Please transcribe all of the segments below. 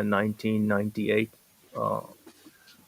1998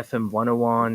FM 101,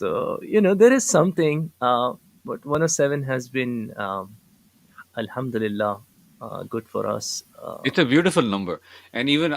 So, there is something, but 107 has been, alhamdulillah, good for us. It's a beautiful number, and even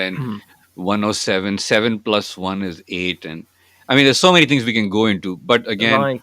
then 107, 7 plus 1 is 8, and I mean there's so many things we can go into, but again, Right.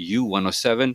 U107,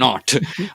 .not,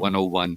101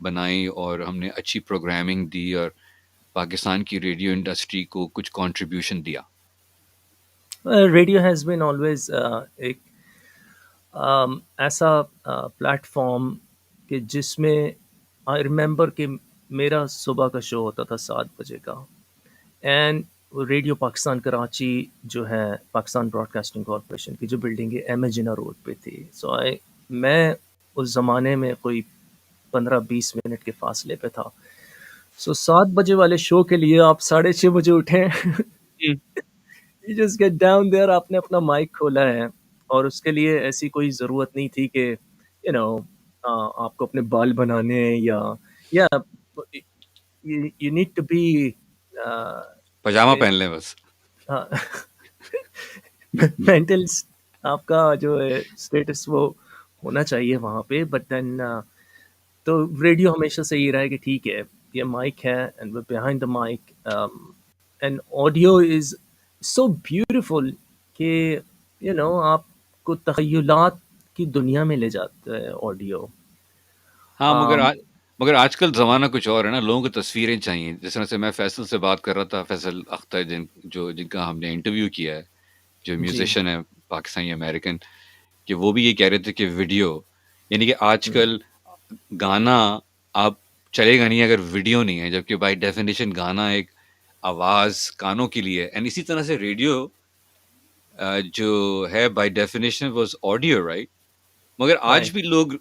بنائی اور ہم نے اچھی programming دی اور پاکستان کی radio industry کو کچھ contribution دیا؟ ریڈیو ہیز بین آلویز ایک ایسا پلیٹ فارم کہ جس میں آئی ریممبر کہ میرا صبح کا شو ہوتا تھا 7 بجے کا، اینڈ ریڈیو پاکستان کراچی جو ہے پاکستان براڈ کاسٹنگ کارپوریشن کی جو بلڈنگ ہے ایم اے جنا روڈ پہ تھی. سو میں اس زمانے میں کوئی 15-20 منٹ کے فاصلے پہ تھا. سو 7 بجے والے شو کے لیے آپ 6:30 بجے اٹھیں. You just get down there. آپ نے اپنا مائک کھولا ہے اور اس کے لیے ایسی کوئی ضرورت نہیں تھی کہ یو نو آپ کو اپنے بال بنانے ہیں یا یو نیڈ ٹو بی پاجامہ پہن لیں بس. مینٹل آپ کا جو ہے اسٹیٹس وہ ہونا چاہیے وہاں پہ. بٹ دین تو ریڈیو ہمیشہ سے یہ رہا ہے کہ ٹھیک ہے یہ مائک ہے and behind the mic and audio is so beautiful کہ یو نو آپ کو تخیلات کی دنیا میں لے جاتا ہے آڈیو. ہاں مگر آج کل زمانہ کچھ اور ہے نا. لوگوں کو تصویریں چاہیے. جس طرح سے میں فیصل سے بات کر رہا تھا، فیصل اختر جن کا ہم نے انٹرویو کیا ہے، جو جی میوزیشین ہے پاکستانی امریکن، کہ وہ بھی یہ کہہ رہے تھے کہ ویڈیو، یعنی کہ آج کل گانا آپ چلے گا نہیں اگر ویڈیو نہیں ہے، جبکہ بائی ڈیفینیشن گانا ایک آواز کانوں کے لیے. اینڈ اسی طرح سے ریڈیو جو ہے by definition was audio, right? مگر آج رائٹ. بھی لوگ،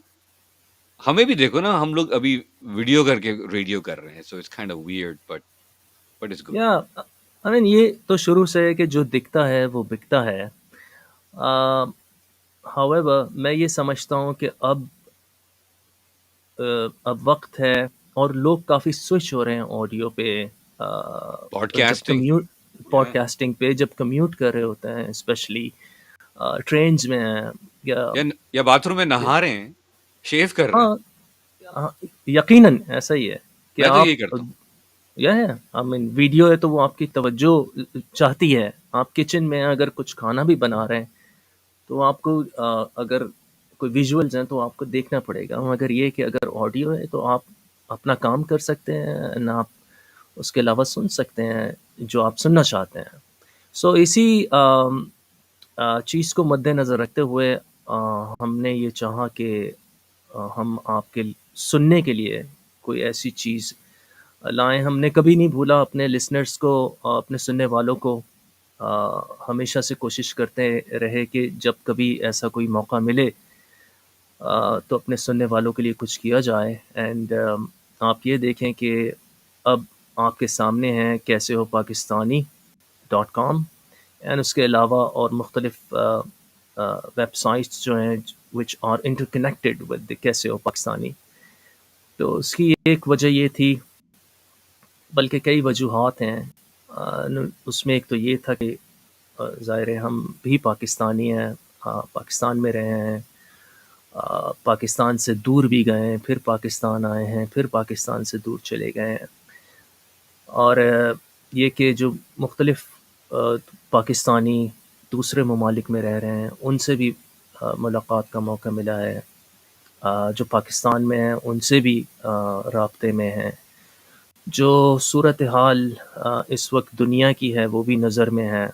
ہمیں بھی دیکھو نا، ہم لوگ ابھی ویڈیو کر کے ریڈیو کر رہے ہیں. So it's kind of weird but it's good. Yeah I مین یہ تو شروع سے ہے کہ جو دکھتا ہے وہ بکتا ہے. however میں یہ سمجھتا ہوں کہ اب وقت ہے اور لوگ کافی سوئچ ہو رہے ہیں آڈیو پہ. پوڈ جب کاسٹنگ پوڈ کاسٹنگ پہ جب کمیوٹ کر رہے ہوتے ہیں، اسپیشلی ٹرینز میں ہیں یا باتھ روم میں نہا رہے ہیں، شیو کر رہے ہیں. ہاں یقیناً ایسا ہی ہے کہ میں تو آپ یہی کرتا ہوں. آئی مین ویڈیو ہے تو وہ آپ کی توجہ چاہتی ہے. آپ کچن میں اگر کچھ کھانا بھی بنا رہے ہیں تو آپ کو اگر کوئی ویژولز ہیں تو آپ کو دیکھنا پڑے گا. مگر یہ کہ اگر آڈیو ہے تو آپ اپنا کام کر سکتے ہیں نہ، آپ اس کے علاوہ سن سکتے ہیں جو آپ سننا چاہتے ہیں. سو اسی چیز کو مد نظر رکھتے ہوئے ہم نے یہ چاہا کہ ہم آپ کے سننے کے لیے کوئی ایسی چیز لائیں. ہم نے کبھی نہیں بھولا اپنے لسنرز کو، اپنے سننے والوں کو. ہمیشہ سے کوشش کرتے رہے کہ جب کبھی ایسا کوئی موقع ملے تو اپنے سننے والوں کے لیے کچھ کیا جائے. اینڈ آپ یہ دیکھیں کہ اب آپ کے سامنے ہیں کیسے ہو پاکستانی .com، اینڈ اس کے علاوہ اور مختلف ویب سائٹس جو ہیں which are interconnected with کیسے ہو پاکستانی. تو اس کی ایک وجہ یہ تھی، بلکہ کئی وجوہات ہیں. اس میں ایک تو یہ تھا کہ ظاہر ہے ہم بھی پاکستانی ہیں، پاکستان میں رہے ہیں، پاکستان سے دور بھی گئے ہیں، پھر پاکستان آئے ہیں، پھر پاکستان سے دور چلے گئے ہیں. اور یہ کہ جو مختلف پاکستانی دوسرے ممالک میں رہ رہے ہیں ان سے بھی ملاقات کا موقع ملا ہے. جو پاکستان میں ہیں ان سے بھی رابطے میں ہیں. جو صورتحال اس وقت دنیا کی ہے وہ بھی نظر میں ہے.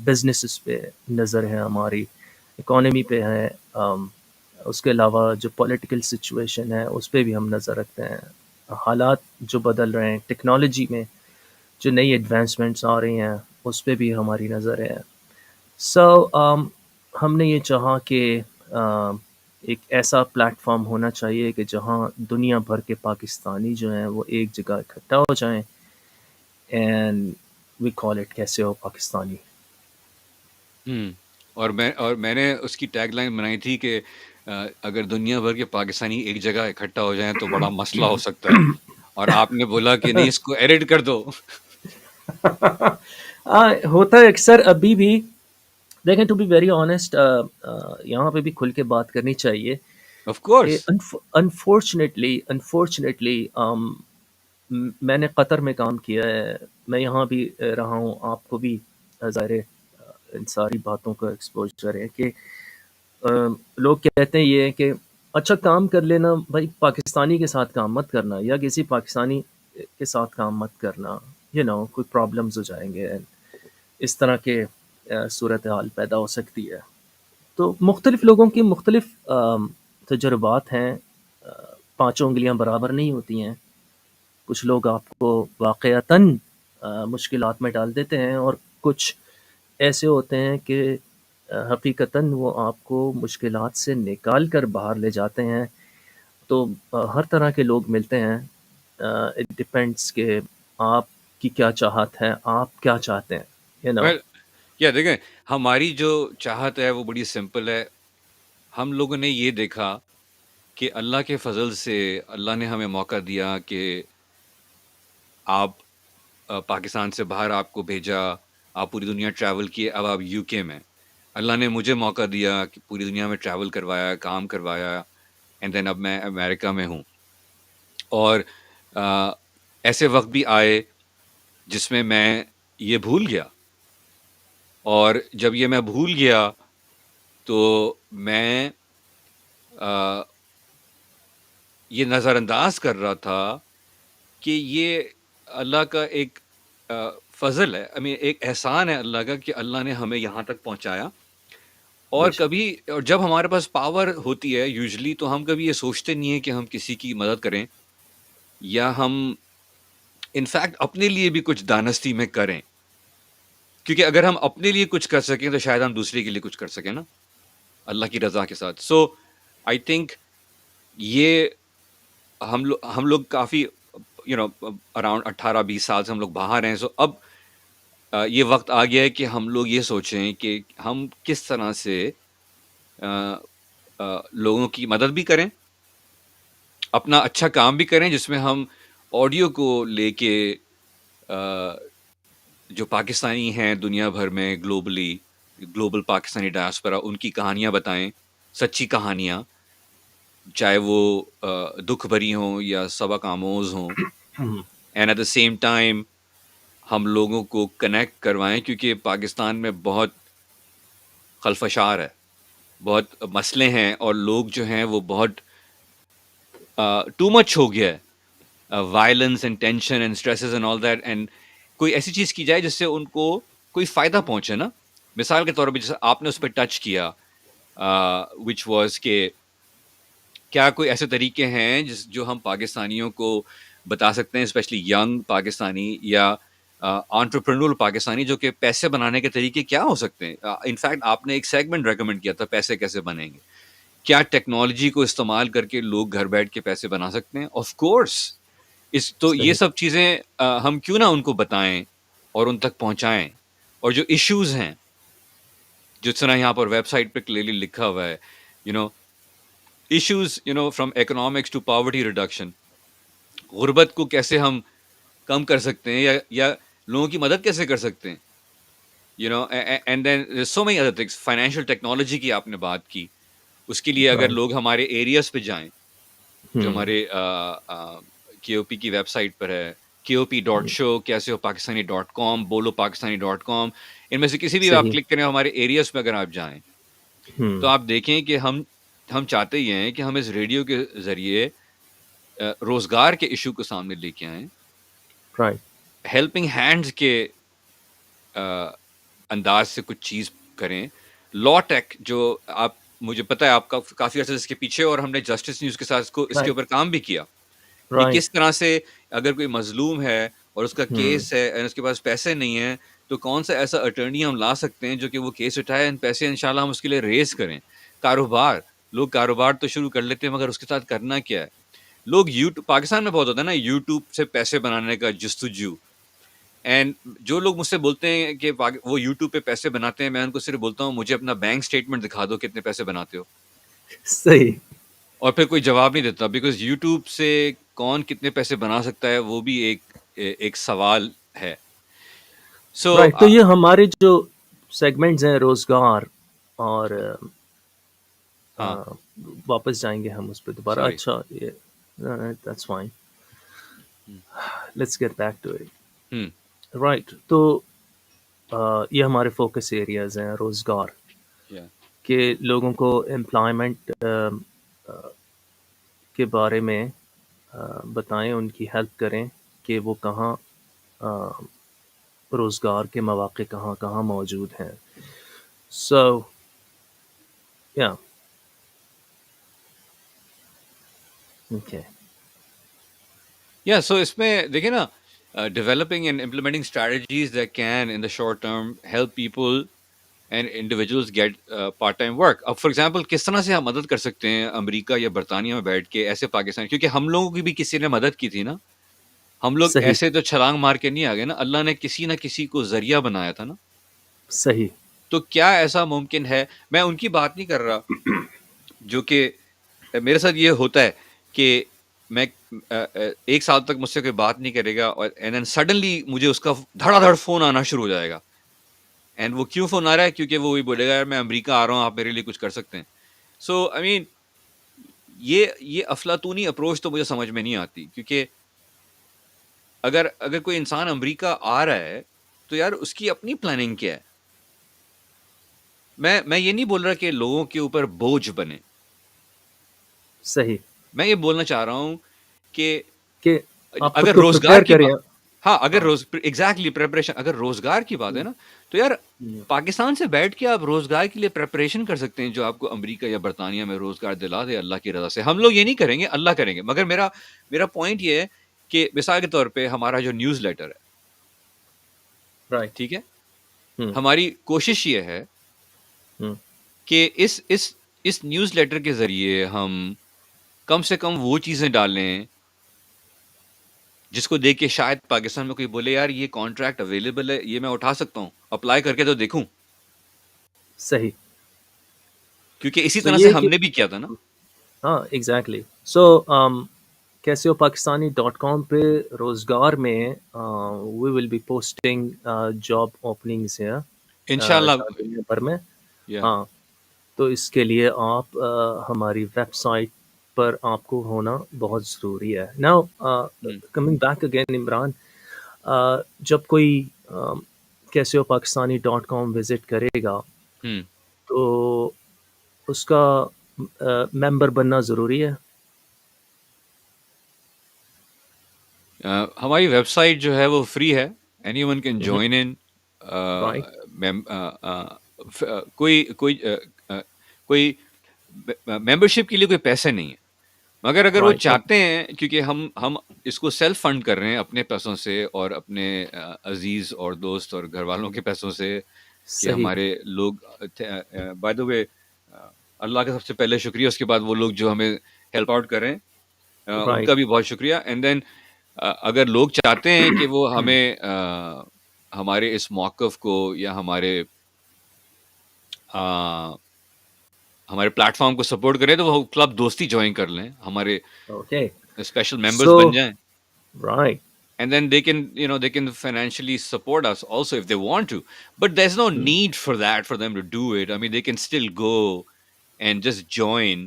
بزنسز پہ نظر ہے، ہماری اکانومی پہ ہے. اس کے علاوہ جو پولیٹیکل سچویشن ہے اس پہ بھی ہم نظر رکھتے ہیں. حالات جو بدل رہے ہیں، ٹیکنالوجی میں جو نئی ایڈوانسمنٹس آ رہی ہیں اس پہ بھی ہماری نظر ہے. سو ہم نے یہ چاہا کہ ایک ایسا پلیٹ فارم ہونا چاہیے کہ جہاں دنیا بھر کے پاکستانی جو ہیں وہ ایک جگہ اکٹھا ہو جائیں، اینڈ وی کال اٹ کیسے ہو پاکستانی. اور میں نے اس کی ٹیگ لائن بنائی تھی کہ اگر دنیا بھر کے پاکستانی ایک جگہ اکٹھا ہو جائیں تو بڑا مسئلہ ہو سکتا ہے. اور آپ نے بولا کہ نہیں، اس کو ایڈٹ کر دو. ہوتا ہے اکثر ابھی بھی. دیکھیں ٹو بی ویری آنیسٹ، یہاں پہ بھی کھل کے بات کرنی چاہیے آف کورس. کہ انفارچونیٹلی میں نے قطر میں کام کیا ہے، میں یہاں بھی رہا ہوں. آپ کو بھی ظاہر ان ساری باتوں کا ایکسپوجر ہے کہ لوگ کہتے ہیں یہ کہ اچھا کام کر لینا بھائی، پاکستانی کے ساتھ کام مت کرنا یا کسی پاکستانی کے ساتھ کام مت کرنا، کوئی پرابلمز ہو جائیں گے، اس طرح کے صورتحال پیدا ہو سکتی ہے. تو مختلف لوگوں کی مختلف تجربات ہیں، پانچوں انگلیاں برابر نہیں ہوتی ہیں. کچھ لوگ آپ کو واقعتاً مشکلات میں ڈال دیتے ہیں، اور کچھ ایسے ہوتے ہیں کہ حقیقتاً وہ آپ کو مشکلات سے نکال کر باہر لے جاتے ہیں. تو ہر طرح کے لوگ ملتے ہیں. اٹ ڈپینڈس کہ آپ کی کیا چاہت ہے، آپ کیا چاہتے ہیں. ویل یا دیکھیں، ہماری جو چاہت ہے وہ بڑی سمپل ہے. ہم لوگوں نے یہ دیکھا کہ اللہ کے فضل سے اللہ نے ہمیں موقع دیا کہ آپ پاکستان سے باہر آپ کو بھیجا، آپ پوری دنیا ٹریول کیے، اب آپ یو کے میں. اللہ نے مجھے موقع دیا کہ پوری دنیا میں ٹریول کروایا، کام کروایا، اینڈ دین اب میں امریکہ میں ہوں. اور ایسے وقت بھی آئے جس میں یہ بھول گیا، اور جب یہ میں بھول گیا تو میں یہ نظر انداز کر رہا تھا کہ یہ اللہ کا ایک فضل ہے، ایک احسان ہے اللہ کا کہ اللہ نے ہمیں یہاں تک پہنچایا. اور اور جب ہمارے پاس پاور ہوتی ہے یوزلی، تو ہم کبھی یہ سوچتے نہیں ہیں کہ ہم کسی کی مدد کریں، یا ہم انفیکٹ اپنے لیے بھی کچھ دانستی میں کریں. کیونکہ اگر ہم اپنے لیے کچھ کر سکیں تو شاید ہم دوسرے کے لیے کچھ کر سکیں نا، اللہ کی رضا کے ساتھ. سو آئی تھنک یہ ہم لوگ کافی اراؤنڈ 18-20 سال سے ہم لوگ باہر ہیں. سو اب یہ وقت آ گیا ہے کہ ہم لوگ یہ سوچیں کہ ہم کس طرح سے لوگوں کی مدد بھی کریں، اپنا اچھا کام بھی کریں، جس میں ہم آڈیو کو لے کے جو پاکستانی ہیں دنیا بھر میں، گلوبل پاکستانی ڈائسپورا، ان کی کہانیاں بتائیں، سچی کہانیاں، چاہے وہ دکھ بھری ہوں یا سبق آموز ہوں. And at the same time ہم لوگوں کو کنیکٹ کروائیں، کیونکہ پاکستان میں بہت خلفشار ہے، بہت مسئلے ہیں، اور لوگ جو ہیں وہ بہت ٹو مچ ہو گیا ہے، violence and tension and stresses and all that. And کوئی ایسی چیز کی جائے جس سے ان کو کوئی فائدہ پہنچے نا. مثال کے طور پہ جیسے آپ نے اس پہ ٹچ کیا، وچ واز کہ کیا کوئی ایسے طریقے ہیں جو ہم پاکستانیوں کو بتا سکتے ہیں، اسپیشلی ینگ پاکستانی یا انٹرپرینور پاکستانی، جو کہ پیسے بنانے کے طریقے کیا ہو سکتے ہیں. انفیکٹ آپ نے ایک سیگمنٹ ریکمنڈ کیا تھا، پیسے کیسے بنیں گے. کیا ٹیکنالوجی کو استعمال کر کے لوگ گھر بیٹھ کے پیسے بنا سکتے ہیں؟ Of course. تو یہ سب چیزیں ہم کیوں نہ ان کو بتائیں اور ان تک پہنچائیں. اور جو ایشوز ہیں، جس طرح یہاں پر ویب سائٹ پہ کلیئرلی لکھا ہوا ہے، issues from economics to poverty reduction, غربت کو کیسے ہم کم کر سکتے ہیں، یا لوگوں کی مدد کیسے کر سکتے ہیں. And then so many other things. Financial technology کی آپ نے بات کی، اس کے لیے اگر لوگ ہمارے ایریاز پہ جائیں، جو ہمارے کے او پی کی ویب سائٹ پر ہے، KOP.show، کیسے ہو پاکستانی.com، بولو پاکستانی.com، ان میں سے کسی بھی آپ کلک کریں، ہمارے ایریاز پہ اگر آپ جائیں تو آپ دیکھیں کہ ہم چاہتے ہی ہیں کہ ہم اس ریڈیو کے ذریعے روزگار کے ایشو کو سامنے لے کے آئیں، ہیلپنگ ہینڈز کے انداز سے کچھ چیز کریں. لا ٹیک، جو مجھے پتا ہے آپ کا کافی عرصے اس کے پیچھے، اور ہم نے جسٹس نیوز کے ساتھ اس کے اوپر کام بھی کیا کہ کس طرح سے اگر کوئی مظلوم ہے اور اس کا کیس ہے اور اس کے پاس پیسے نہیں ہیں، تو کون سا ایسا اٹرنی ہم لا سکتے ہیں جو کہ وہ کیس اٹھائے، پیسے انشاءاللہ ہم اس کے لیے ریز کریں. لوگ کاروبار تو شروع کر لیتے ہیں، مگر اس کے ساتھ کرنا کیا ہے. لوگ پاکستان میں بہت ہوتا ہے نا یوٹیوب سے پیسے بنانے کا جستجو. اینڈ جو لوگ مجھ سے بولتے ہیں کہ وہ یوٹیوب پہ پیسے بناتے ہیں، میں ان کو صرف بولتا ہوں مجھے اپنا بینک اسٹیٹمنٹ دکھا دو کتنے پیسے بناتے ہو. صحیح. اور پھر کوئی جواب نہیں دیتا، بیکاز یوٹیوب سے کون کتنے پیسے بنا سکتا ہے وہ بھی ایک سوال ہے. تو یہ ہمارے جو سیگمنٹس ہیں روزگار، اور واپس جائیں گے ہم اس پہ دوبارہ. اچھا، that's fine. Let's get back to it. Right. تو یہ ہمارے فوکس ایریاز ہیں، روزگار، کہ لوگوں کو امپلائمنٹ کے بارے میں بتائیں, ان کی ہیلپ کریں کہ وہ کہاں روزگار کے مواقع کہاں کہاں موجود ہیں. سو یا اوکے. یا سو اس میں دیکھیں نا, developing and implementing strategies that can in the short term help people and individuals get part time work. اب فار ایگزامپل کس طرح سے ہم مدد کر سکتے ہیں امریکہ یا برطانیہ میں بیٹھ کے ایسے پاکستان, کیونکہ ہم لوگوں کی بھی کسی نے مدد کی تھی نا, ہم لوگ صحیح ایسے تو چھلانگ مار کے نہیں آ گئے نا, اللہ نے کسی نہ کسی کو ذریعہ بنایا تھا نا. صحیح. تو کیا ایسا ممکن ہے, میں ان کی بات نہیں کر رہا, جو کہ میرے ساتھ یہ ہوتا ہے کہ میں 1 سال تک مجھ سے کوئی بات نہیں کرے گا اور اینڈ دین سڈنلی مجھے اس کا دھڑا دھڑ فون آنا شروع ہو جائے گا. اینڈ وہ کیوں فون آ رہا ہے, کیونکہ وہ وہی بولے گا یار میں امریکہ آ رہا ہوں, آپ میرے لیے کچھ کر سکتے ہیں. سو آئی مین یہ افلاطونی اپروچ تو مجھے سمجھ میں نہیں آتی, کیونکہ اگر کوئی انسان امریکہ آ رہا ہے تو یار اس کی اپنی پلاننگ کیا ہے. میں یہ نہیں بول رہا کہ لوگوں کے اوپر بوجھ بنے, صحیح. میں یہ بولنا چاہ رہا ہوں کہ کہ آپ خود اگر کو روزگار پریپیئر کی کریں. بات, ہاں اگر ایگزیکٹلی پریپریشن, اگر روزگار کی بات ہے نا, تو یار پاکستان سے بیٹھ کے آپ روزگار کے لیے پریپریشن کر سکتے ہیں, جو آپ کو امریکہ یا برطانیہ میں روزگار دلا دے اللہ کی رضا سے. ہم لوگ یہ نہیں کریں گے, اللہ کریں گے. مگر میرا پوائنٹ یہ ہے کہ مثال کے طور پہ ہمارا جو نیوز لیٹر ہے, رائٹ. ٹھیک ہے, ہماری کوشش یہ ہے کہ اس نیوز لیٹر کے ذریعے ہم کم سے کم وہ چیزیں ڈالیں جس کو دیکھ کے شاید پاکستان میں کوئی بولے یار یہ کانٹریکٹ اویلیبل ہے, یہ میں اٹھا سکتا ہوں, اپلائی کر کے تو دیکھوں. صحیح. کیونکہ اسی سو طرح سے یہ ہم کہ نے بھی کیا تھا نا. ہاں ایگزیکٹلی. سو کیسے ہو پاکستانی.com پہ روزگار میں we will be posting job openings ہیں انشاءاللہ. دنیا بھر میں. یا ہاں, تو اس کے لیے آپ ہماری ویب سائٹ پر آپ کو ہونا بہت ضروری ہے. Now coming back again Imran, جب کوئی کیسے ہو پاکستانی.com وزٹ کرے گا تو اس کا ممبر بننا ضروری ہے. ہماری ویب سائٹ جو ہے وہ فری ہے, any one can join in. Right. کوئی ممبرشپ کے لیے کوئی پیسے نہیں ہے, مگر اگر وہ رائٹ. چاہتے ہیں, کیونکہ ہم اس کو سیلف فنڈ کر رہے ہیں اپنے پیسوں سے اور اپنے عزیز اور دوست اور گھر والوں کے پیسوں سے, کہ صحیح. ہمارے لوگ, بائی دا وے اللہ کا سب سے پہلے شکریہ, اس کے بعد وہ لوگ جو ہمیں ہیلپ آؤٹ کر رہے ہیں ان رائٹ. کا بھی بہت شکریہ. اینڈ دین اگر لوگ چاہتے ہیں کہ وہ ہمیں ہمارے اس موقف کو یا ہمارے پلیٹ فارم کو سپورٹ کریں تو وہ کلب دوستی جوائن کر لیں, ہمارے اوکے. اسپیشل ممبرز سو بن جائیں. Right. And then they can financially support us also if they want to. But there's no need for that, for them to do it. I mean, they can still go and just join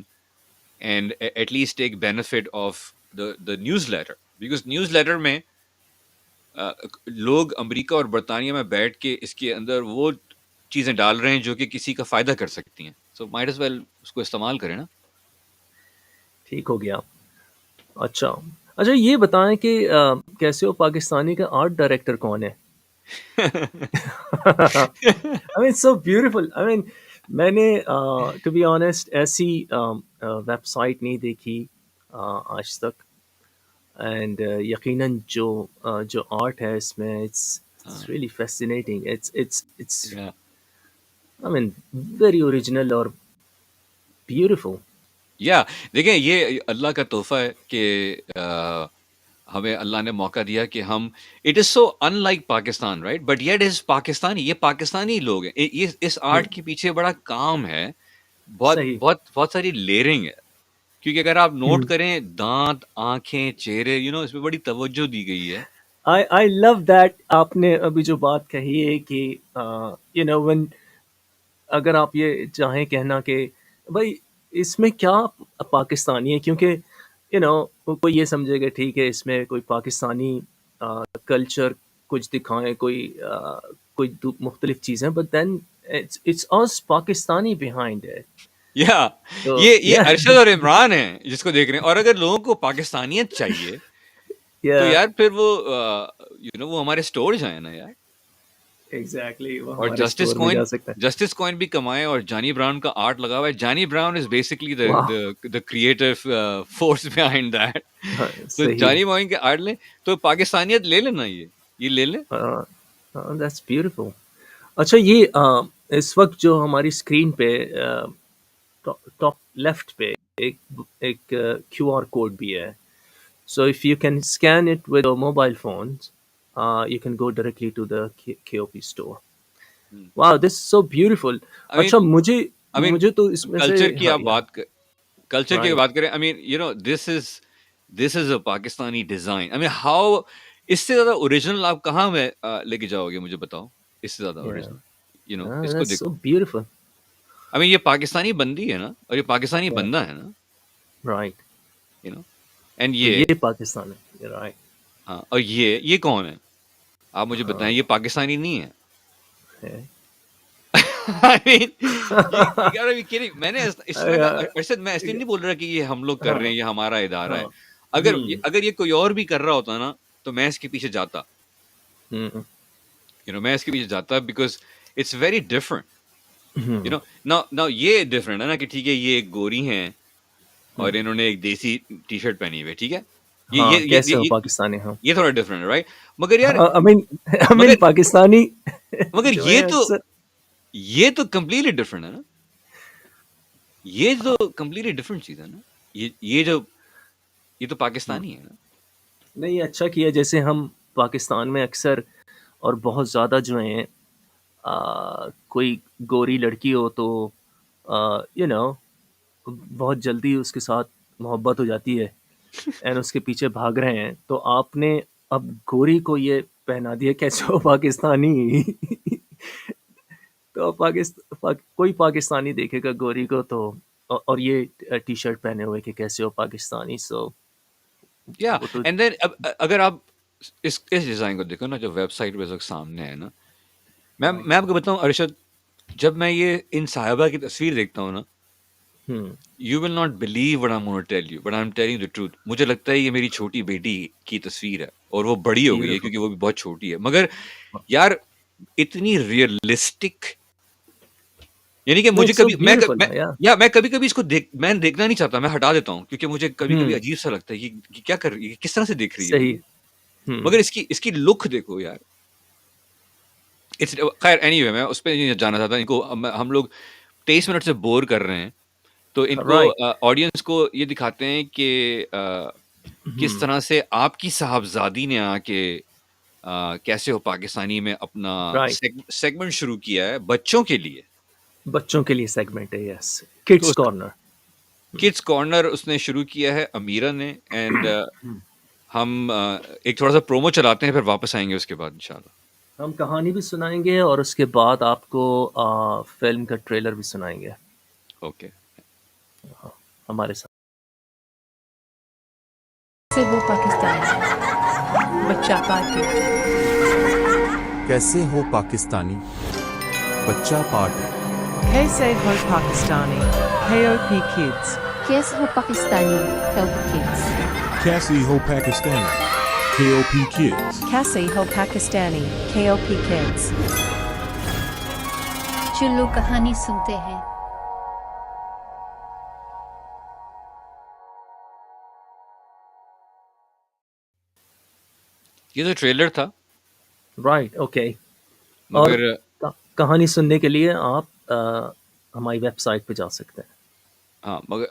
and at least take benefit of the newsletter. Because newsletter میں لوگ امریکہ اور برطانیہ میں بیٹھ کے اس کے اندر وہ چیزیں ڈال رہے ہیں جو کہ کسی کا فائدہ کر سکتی ہیں. So might as well اس کو استعمال کریں نا. ٹھیک ہو گیا. اچھا یہ بتائیں کہ کیسے ہو پاکستانی کا آرٹ ڈائریکٹر کون ہے؟ I mean, so beautiful. I mean, میں نے ٹو بی آنیسٹ ایسی ویب سائٹ نہیں دیکھی آج تک, اینڈ یقیناً جو آرٹ ہے اس میں it's really fascinating. It's Yeah. I mean very original اور beautiful. دیکھیں یہ اللہ کا تحفہ ہے کہ ہمیں اللہ نے موقع دیا کہ ہم it is so in like Pakistan, right, but yet از پاکستانی. یہ پاکستانی لوگ ہیں, اس آرٹ کے پیچھے بڑا کام ہے, بہت صحیح. بہت بہت ساری لیئرنگ ہے. کیونکہ اگر آپ نوٹ کریں دانت, آنکھیں, چہرے, اس میں بڑی توجہ دی گئی ہے. I love that. آپ نے ابھی جو بات کہی ہے کہ when اگر آپ یہ چاہیں کہنا کہ بھائی اس میں کیا پاکستانی ہے, کیونکہ کوئی یہ سمجھے گا ٹھیک ہے اس میں کوئی پاکستانی کلچر کچھ دکھائیں, کوئی مختلف چیزیں, but then it's us Pakistani behind it. یا تو یہ ارشد اور عمران ہیں جس کو دیکھ رہے ہیں. اور اگر لوگوں کو پاکستانیت چاہیے تو یار پھر وہ وہ ہمارے اسٹور جائیں نا یار. ایگزیکٹلی وہ اور ہمارے اسٹور میں جا سکتا ہے. جسٹس کوائن بھی کمائے اور جانی براؤن کا آرٹ لگا ہوا ہے. جانی brown is basically the creative force behind that. تو صحیح. جانی براؤن کے آرٹ لیں تو پاکستانیت لے لینا, یہ لے لیں. That's beautiful. اچھا یہ اس وقت جو ہماری اسکرین پہ ٹاپ لیفٹ پہ ایک کیو آر کوڈ بھی ہے. So if you can scan it with your mobile phones, you can go directly to the KOP store. Wow, this is so beautiful. اچھا مجھے تو اس میں سے کلچر کی آپ کلچر کی Right. بات کریں, I mean, this is a Pakistani design. I mean, how اس سے زیادہ اوریجنل آپ کہاں میں لے کے جاؤ گے, مجھے بتاؤ. اس سے زیادہ اوریجنل اس کو That's دیکھو. so beautiful. I mean, یہ پاکستانی بندی ہے نا, اور یہ پاکستانی بندہ ہے نا. Right. اینڈ یہ پاکستان ہے. Right. ہاں, اور یہ کون ہے آپ مجھے بتائیں. یہ پاکستانی نہیں ہے. I mean, you gotta be kidding. میں نے ارشد میں اس لیے نہیں بول رہا کہ یہ ہم لوگ کر رہے ہیں, یہ ہمارا ادارہ ہے. اگر یہ کوئی اور بھی کر رہا ہوتا نا تو میں اس کے پیچھے جاتا. میں اس کے پیچھے جاتا بیکاز اٹس ویری ڈفرنٹ. نا یہ ڈفرنٹ ہے نا کہ ٹھیک ہے یہ ایک گوری ہیں اور انہوں نے ایک دیسی ٹی شرٹ پہنی ہوئی, ٹھیک ہے, کیسے ہو پاکستانی. یہ تھوڑا ڈفرنٹ ہے رائٹ. مگر یار پاکستانی مگر یہ تو کمپلیٹلی ڈفرنٹ ہے نا. یہ تو کمپلیٹلی ڈفرنٹ چیز ہے نا. یہ تو پاکستانی ہے نا. نہیں, اچھا کیا. جیسے ہم پاکستان میں اکثر اور بہت زیادہ جو ہیں کوئی گوری لڑکی ہو تو بہت جلدی اس کے ساتھ محبت ہو جاتی ہے اینڈ اس کے پیچھے بھاگ رہے ہیں. تو آپ نے اب گوری کو یہ پہنا دیا کیسے ہو پاکستانی. تو کوئی پاکستانی دیکھے گا گوری کو تو اور یہ ٹی شرٹ پہنے ہوئے کہ کیسے ہو پاکستانی. سو یا اینڈ دین اگر آپ اس ڈیزائن کو دیکھو نا جو ویب سائٹ پہ سامنے ہے نا, میں آپ کو بتاؤں ارشد, جب میں یہ ان صاحبہ کی تصویر دیکھتا ہوں نا, you will not believe what I gonna tell you but I am telling the truth. مجھے لگتا ہے یہ میری چھوٹی بیٹی کی تصویر ہے اور وہ بڑی ہو گئی ہے کیونکہ وہ بھی بہت چھوٹی ہے. مگر یار اتنی ریئلسٹک, یعنی کہ مجھے کبھی میں کبھی اس کو میں دیکھنا نہیں چاہتا, میں ہٹا دیتا ہوں کیونکہ مجھے کبھی عجیب سا لگتا ہے کہ کیا کر رہی ہے, کس طرح سے دیکھ رہی ہے. مگر اس کی لک دیکھو یار. خیر اینی وے میں اس پہ جانا چاہتا ہوں. ان کو ہم لوگ 23 منٹ سے بور کر رہے ہیں, تو ان کو آڈینس کو یہ دکھاتے ہیں کہ کس طرح سے آپ کی صاحبزادی نے آ کے کیسے ہو پاکستانی میں اپنا سیگمنٹ شروع کیا ہے بچوں کے لیے. بچوں کے لیے سیگمنٹ ہے. یس, کڈس کارنر. کڈس کارنر اس نے شروع کیا ہے امیرہ نے. اینڈ ہم ایک تھوڑا سا پرومو چلاتے ہیں, پھر واپس آئیں گے اس کے بعد انشاءاللہ. ہم کہانی بھی سنائیں گے اور اس کے بعد آپ کو فلم کا ٹریلر بھی سنائیں گے. اوکے, ہمارے ساتھ. کیسے ہو پاکستانی بچہ پارٹی. کیسے ہو پاکستانی بچہ پارٹی. کیسے ہو پاکستانی KOP Kids. کیسے ہو Pakistani KOP Kids. Kaisay ho Pakistani KOP Kids. کیسے ہو پاکستانی KOP Kids. چلو کہانی سنتے ہیں. یہ تو ٹریلر تھا. Right, okay. اور مگر کہانی سننے کے لیے آپ ہماری ویب سائٹ پہ جا سکتے ہیں. ہاں مگر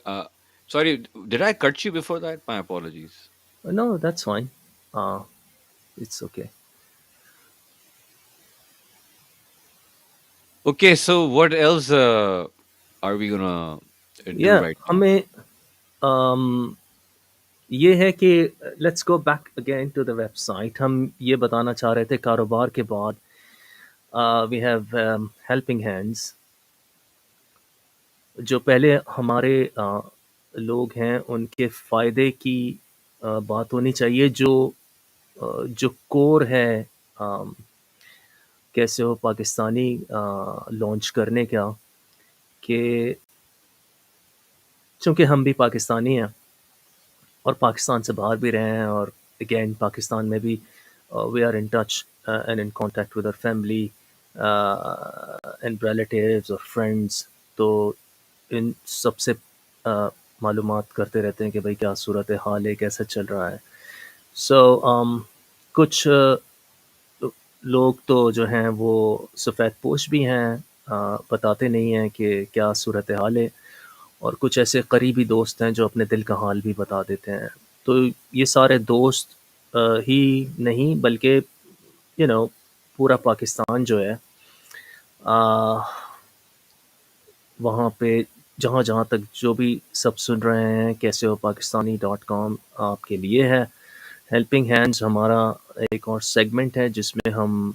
sorry, did I cut you before that? My apologies. No, that's fine. It's okay. Okay, so what else are we gonna do right now? ہمیں یہ ہے کہ let's go back again to the website. ہم یہ بتانا چاہ رہے تھے کاروبار کے بعد وی ہیو ہیلپنگ ہینڈز. جو پہلے ہمارے لوگ ہیں ان کے فائدے کی بات ہونی چاہیے. جو کور ہے کیسے ہو پاکستانی لانچ کرنے کا, کہ چونکہ ہم بھی پاکستانی ہیں اور پاکستان سے باہر بھی رہے ہیں، اور اگین پاکستان میں بھی we are in touch and in contact with our family and relatives اور فرینڈس. تو ان سب سے معلومات کرتے رہتے ہیں کہ بھائی کیا صورت حال ہے، کیسا چل رہا ہے. سو کچھ لوگ تو جو ہیں وہ سفید پوش بھی ہیں، بتاتے نہیں ہیں کہ کیا صورت حال ہے، اور کچھ ایسے قریبی دوست ہیں جو اپنے دل کا حال بھی بتا دیتے ہیں. تو یہ سارے دوست ہی نہیں بلکہ پورا پاکستان جو ہے وہاں پہ جہاں جہاں تک جو بھی سب سن رہے ہیں، کیسے ہو پاکستانی .com آپ کے لیے ہے. ہیلپنگ ہینڈز ہمارا ایک اور سیگمنٹ ہے جس میں ہم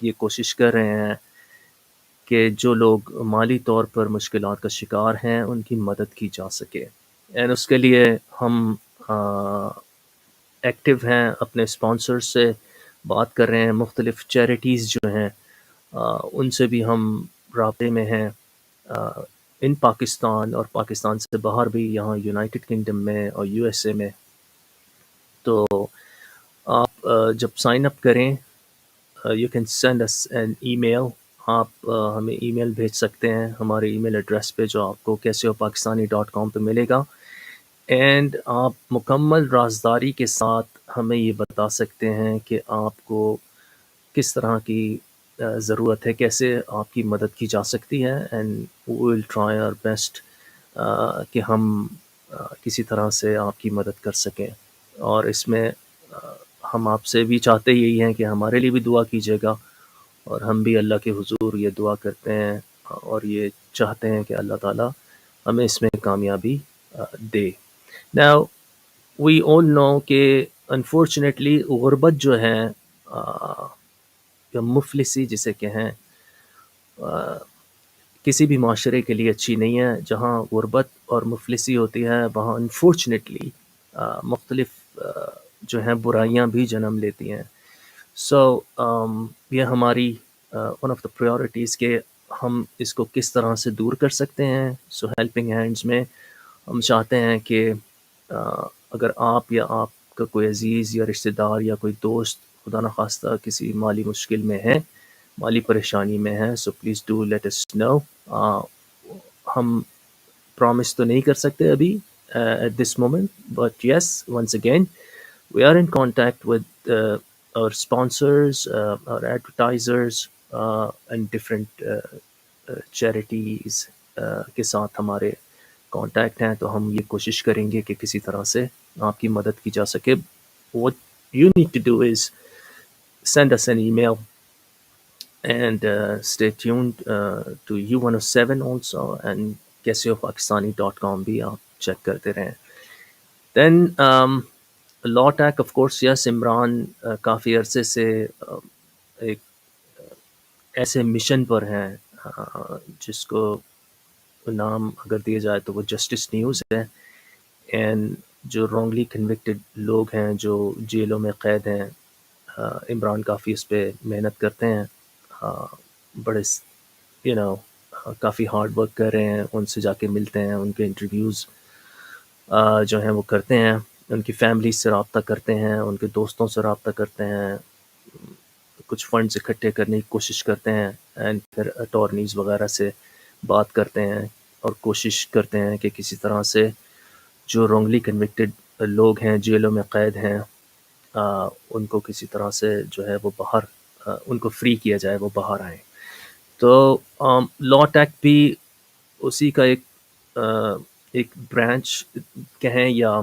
یہ کوشش کر رہے ہیں کہ جو لوگ مالی طور پر مشکلات کا شکار ہیں ان کی مدد کی جا سکے. اینڈ اس کے لیے ہم ایکٹیو ہیں، اپنے اسپانسر سے بات کر رہے ہیں، مختلف چیریٹیز جو ہیں ان سے بھی ہم رابطے میں ہیں، ان پاکستان اور پاکستان سے باہر بھی، یہاں یونائٹڈ کنگڈم میں اور USA میں. تو آپ جب سائن اپ کریں you can send us an email. آپ ہمیں ای میل بھیج سکتے ہیں ہمارے ای میل ایڈریس پہ جو آپ کو کیسے ہو پاکستانی .com پہ ملے گا. اینڈ آپ مکمل رازداری کے ساتھ ہمیں یہ بتا سکتے ہیں کہ آپ کو کس طرح کی ضرورت ہے، کیسے آپ کی مدد کی جا سکتی ہے. And we will try our best کہ ہم کسی طرح سے آپ کی مدد کر سکیں. اور اس میں ہم آپ سے بھی چاہتے یہی ہیں کہ ہمارے لیے بھی دعا کیجیے گا، اور ہم بھی اللہ کے حضور یہ دعا کرتے ہیں اور یہ چاہتے ہیں کہ اللہ تعالیٰ ہمیں اس میں کامیابی دے. Now we all know کہ unfortunately غربت جو ہے یا مفلسی جسے کہیں کسی بھی معاشرے کے لیے اچھی نہیں ہے. جہاں غربت اور مفلسی ہوتی ہے وہاں انفارچونیٹلی مختلف جو ہیں برائیاں بھی جنم لیتی ہیں. سو یہ ہماری ون آف دا پریورٹیز کہ ہم اس کو کس طرح سے دور کر سکتے ہیں. سو ہیلپنگ ہینڈز میں ہم چاہتے ہیں کہ اگر آپ یا آپ کا کوئی عزیز یا رشتہ دار یا کوئی دوست خدا نخواستہ کسی مالی مشکل میں ہے، مالی پریشانی میں ہے، so please do let us know. ہم پرومس تو نہیں کر سکتے ابھی at this moment, but yes once again we are in contact with our sponsors, our advertisers and different charities کے ساتھ ہمارے کانٹیکٹ ہیں. تو ہم یہ کوشش کریں گے کہ کسی طرح سے آپ کی مدد کی جا سکے. What you need to do is send us an email and stay tuned to U107 also and kaisayopakistani.com بھی آپ چیک کرتے رہیں. Then لا ٹیک آف کورس یس. عمران کافی عرصے سے ایک ایسے مشن پر ہیں جس کو نام اگر دیا جائے تو وہ جسٹس نیوز ہے. اینڈ جو رانگلی کنوکٹڈ لوگ ہیں جو جیلوں میں قید ہیں، عمران کافی اس پہ محنت کرتے ہیں، بڑے کافی ہارڈ ورک کر رہے ہیں. ان سے جا کے ملتے ہیں، ان کے انٹرویوز جو ہیں وہ کرتے ہیں، ان کی فیملی سے رابطہ کرتے ہیں، ان کے دوستوں سے رابطہ کرتے ہیں، کچھ فنڈز اکٹھے کرنے کی کوشش کرتے ہیں، اینڈ پھر اٹارنیز وغیرہ سے بات کرتے ہیں اور کوشش کرتے ہیں کہ کسی طرح سے جو رانگلی کنوکٹڈ لوگ ہیں، جیلوں میں قید ہیں، ان کو کسی طرح سے جو ہے وہ باہر ان کو فری کیا جائے، وہ باہر آئیں. تو لا ٹیک بھی اسی کا ایک برانچ کہیں یا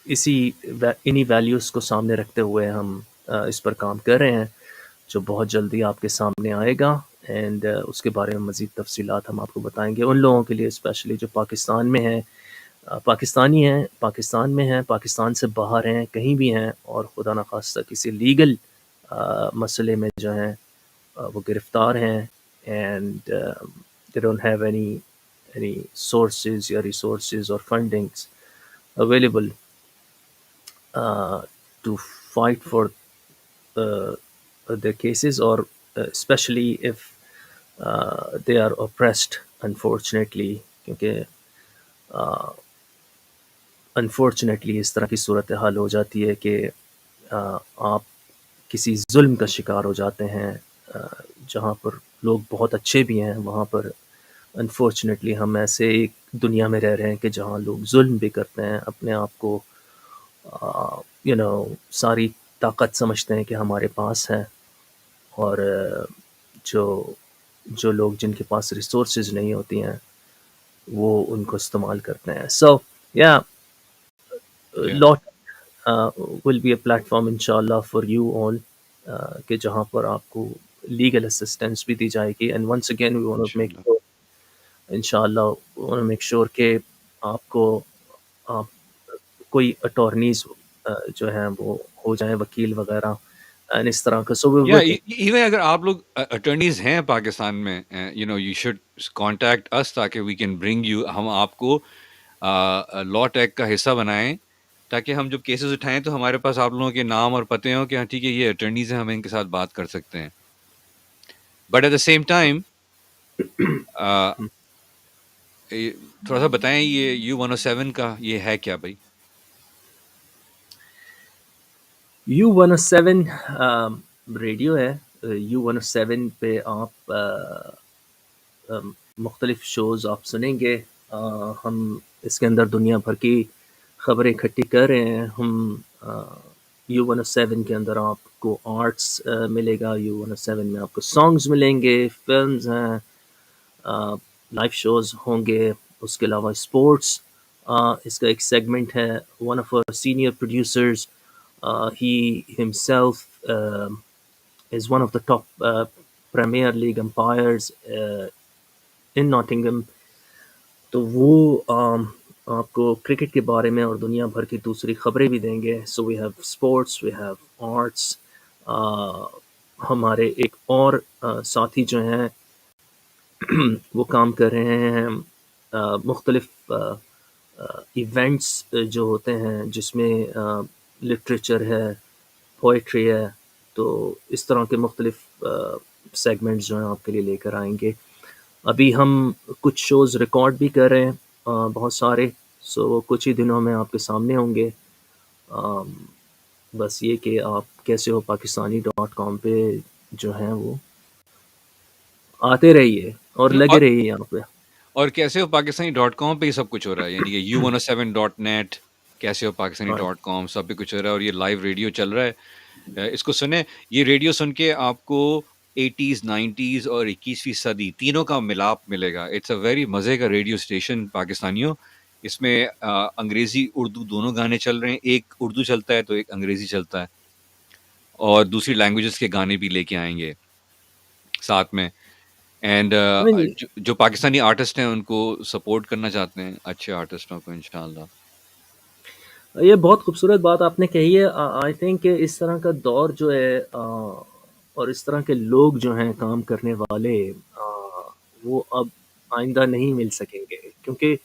انہی ویلیوز کو سامنے رکھتے ہوئے ہم اس پر کام کر رہے ہیں، جو بہت جلدی آپ کے سامنے آئے گا. اینڈ اس کے بارے میں مزید تفصیلات ہم آپ کو بتائیں گے. ان لوگوں کے لیے اسپیشلی جو پاکستان میں ہیں، پاکستانی ہیں، پاکستان میں ہیں، پاکستان سے باہر ہیں، کہیں بھی ہیں، اور خدا نخواستہ کسی لیگل مسئلے میں جو ہیں وہ گرفتار ہیں، and they don't have any sources or resources or fundings available to fight for their cases, or especially if they are oppressed unfortunately, کیونکہ انفارچونیٹلی اس طرح کی صورتحال ہو جاتی ہے کہ آپ کسی ظلم کا شکار ہو جاتے ہیں، جہاں پر لوگ بہت اچھے بھی ہیں، وہاں پر انفارچونیٹلی ہم ایسے ایک دنیا میں رہ رہے ہیں کہ جہاں لوگ ظلم بھی کرتے ہیں، اپنے آپ کو ساری طاقت سمجھتے ہیں کہ ہمارے پاس ہے، اور جو جو لوگ جن کے پاس ریسورسز نہیں ہوتی ہیں وہ ان کو استعمال کرتے ہیں. So yeah Yeah. Lot will be a platform فارم انشاءاللہ فار یو آل، کہ جہاں پر آپ کو لیگل اسسٹنس بھی دی جائے گی. And once again we want to make انشاءاللہ. شیور، انشاءاللہ میک شیور کہ آپ کو آپ کوئی اٹارنیز جو ہیں وہ ہو جائیں، وکیل وغیرہ، اینڈ اس طرح کا. سو وی یا ورکنگ. ایون اگر آپ لوگ اٹرنیز ہیں پاکستان میں، یو شوڈ کانٹیکٹ اس تاکہ وی کین برنگ یو، ہم آپ کو لا ٹیک کا حصہ بنائیں، تاکہ ہم جب کیسز اٹھائیں تو ہمارے پاس آپ لوگوں کے نام اور پتے ہوں کہ ہاں ٹھیک ہے یہ اٹرنیز ہیں، ہم ان کے ساتھ بات کر سکتے ہیں. But at the same time تھوڑا سا بتائیں یہ U107 کا یہ ہے کیا بھائی؟ U107 ریڈیو ہے. U107 پہ آپ مختلف شوز آپ سنیں گے. ہم اس کے اندر دنیا بھر کی خبریں اکٹھی کر رہے ہیں. ہم U107 کے اندر آپ کو آرٹس ملے گا، U107 میں آپ کو سانگز ملیں گے، فلمز ہیں، لائیو شوز ہوں گے، اس کے علاوہ اسپورٹس. اس کا ایک سیگمنٹ ہے. One of our senior producers, he himself is one of the top Premier League umpires in Nottingham. تو وہ آپ کو کرکٹ کے بارے میں اور دنیا بھر کی دوسری خبریں بھی دیں گے. So we have sports, we have arts. ہمارے ایک اور ساتھی جو ہیں وہ کام کر رہے ہیں مختلف ایونٹس جو ہوتے ہیں جس میں لٹریچر ہے، پوئٹری ہے. تو اس طرح کے مختلف سیگمنٹس جو ہیں آپ کے لیے لے کر آئیں گے. ابھی ہم کچھ شوز ریکارڈ بھی کر رہے ہیں، بہت سارے. سو کچھ ہی دنوں میں آپ کے سامنے ہوں گے. بس یہ کہ آپ کیسے ہو پاکستانی.com پہ جو ہیں وہ آتے رہیے اور لگے رہیے یہاں پہ. اور کیسے ہو پاکستانی.com پہ ہی سب کچھ ہو رہا ہے، یعنی کہ U107.net، کیسے ہو پاکستانی.com، سب پہ کچھ ہو رہا ہے. اور یہ لائیو ریڈیو چل رہا ہے، اس کو سنیں. یہ ریڈیو سن کے آپ کو 80s 90s اور 21ویں صدی تینوں کا ملاپ ملے گا. اٹس اے ویری مزے کا ریڈیو اسٹیشن پاکستانیوں. اس میں انگریزی اردو دونوں گانے چل رہے ہیں، ایک اردو چلتا ہے تو ایک انگریزی چلتا ہے، اور دوسری لینگویجز کے گانے بھی لے کے آئیں گے ساتھ میں. اینڈ I mean, جو پاکستانی آرٹسٹ ہیں ان کو سپورٹ کرنا چاہتے ہیں، اچھے آرٹسٹوں کو، انشاءاللہ. یہ بہت خوبصورت بات آپ نے کہی ہے. آئی تھنک کہ اس طرح کا دور جو ہے اور اس طرح کے لوگ جو ہیں کام کرنے والے، وہ اب آئندہ نہیں مل سکیں گے. کیونکہ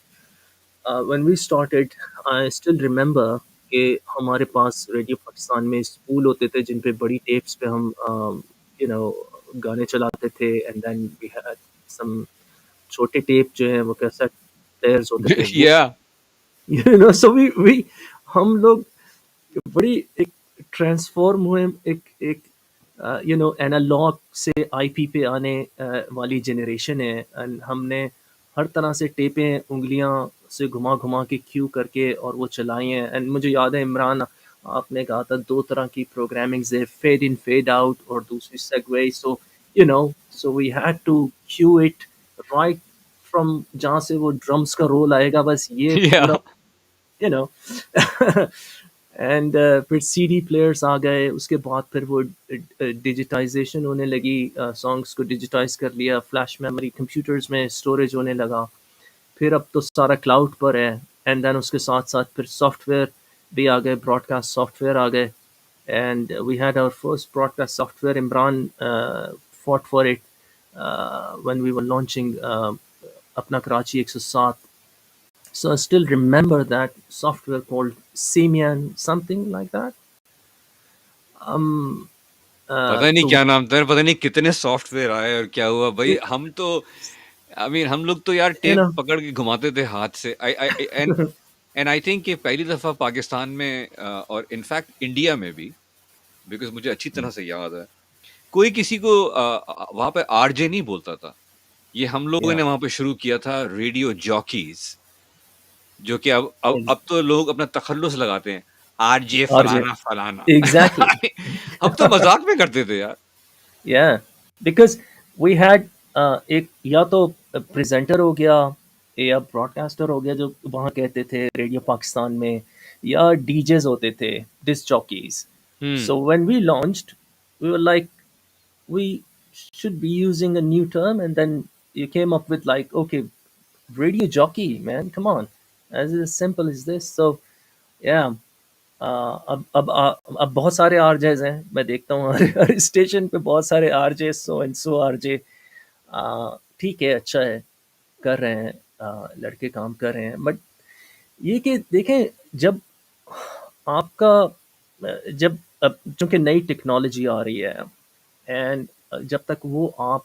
when we started, I still remember کہ ہمارے پاس ریڈیو پاکستان میں اسپول ہوتے تھے جن پہ بڑی ٹیپس پہ ہم گانے چلاتے تھے. And then we had some چھوٹے ٹیپ جو ہیں وہ کیسٹ پلیئرز ہوتے تھے. وہ سو وی ہم لوگ بڑی ایک ٹرانسفارم ہوئے، ایک اینالاگ سے آئی پی پہ آنے والی جنریشن ہے. اینڈ ہم نے ہر طرح سے ٹیپیں انگلیاں سے گھما گھما کے کیو کر کے اور وہ چلائی ہیں. اینڈ مجھے یاد ہے عمران آپ نے کہا تھا 2 طرح کی پروگرامنگز ہے، فیڈ ان فیڈ آؤٹ اور دوسری segue. So we had to cue it right from جہاں سے وہ ڈرمز کا رول آئے گا، بس یہ پورا اینڈ پھر سی ڈی پلیئرس آ گئے. اس کے بعد پھر وہ ڈیجیٹائزیشن ہونے لگی، سانگس کو ڈیجیٹائز کر لیا، فلیش میموری کمپیوٹرز میں اسٹوریج ہونے لگا. پھر اب تو سارا کلاؤڈ پر ہے. اینڈ دین اس کے ساتھ ساتھ پھر سافٹ ویئر بھی آ گئے، براڈ کاسٹ سافٹ ویئر آ گئے. And we had our first broadcast software. Imran fought for it when we were launching اپنا Karachi 107. So I still remember that software called Simian, something like that. پتہ نہیں تو کیا نام تھا، پتہ نہیں کتنے سافٹ ویئر آئے اور کیا ہوا بھائی. ہم تو I mean, ہم لوگ تو یار you ٹیپ know. پکڑ کے گھماتے تھے ہاتھ سے. اینڈ آئی تھنک کہ پہلی دفعہ پاکستان میں اور انفیکٹ انڈیا میں بھی، بیکاز مجھے اچھی طرح سے یاد ہے، کوئی کسی کو وہاں پہ آر جے نہیں بولتا تھا. یہ ہم لوگوں Yeah. نے وہاں پہ شروع کیا تھا ریڈیو جاکیز، جو کہ اب تو لوگ اپنا تخلص لگاتے ہیں، آر جے RJ. فلانا فلانا. Exactly. ہم تو مذاق میں کرتے تھے یار. Yeah, because we had ایک یا تو پریزنٹر ہو گیا یا براڈ کاسٹر ہو گیا جو وہاں کہتے تھے ریڈیو پاکستان میں، یا ڈی جیز ہوتے تھے، disc jockeys. So when we launched we were like we should be using a new term, and then you came up with like, okay, radio jockey, man, come on, as simple as this. So yeah, اب بہت سارے are جیز ہیں، میں دیکھتا ہوں ہر station پہ بہت سارے R J, so and so R J. ٹھیک ہے، اچھا ہے، کر رہے ہیں، لڑکے کام کر رہے ہیں. بٹ یہ کہ دیکھیں، جب آپ کا جب اب چونکہ نئی ٹیکنالوجی آ رہی ہے، اینڈ جب تک وہ آپ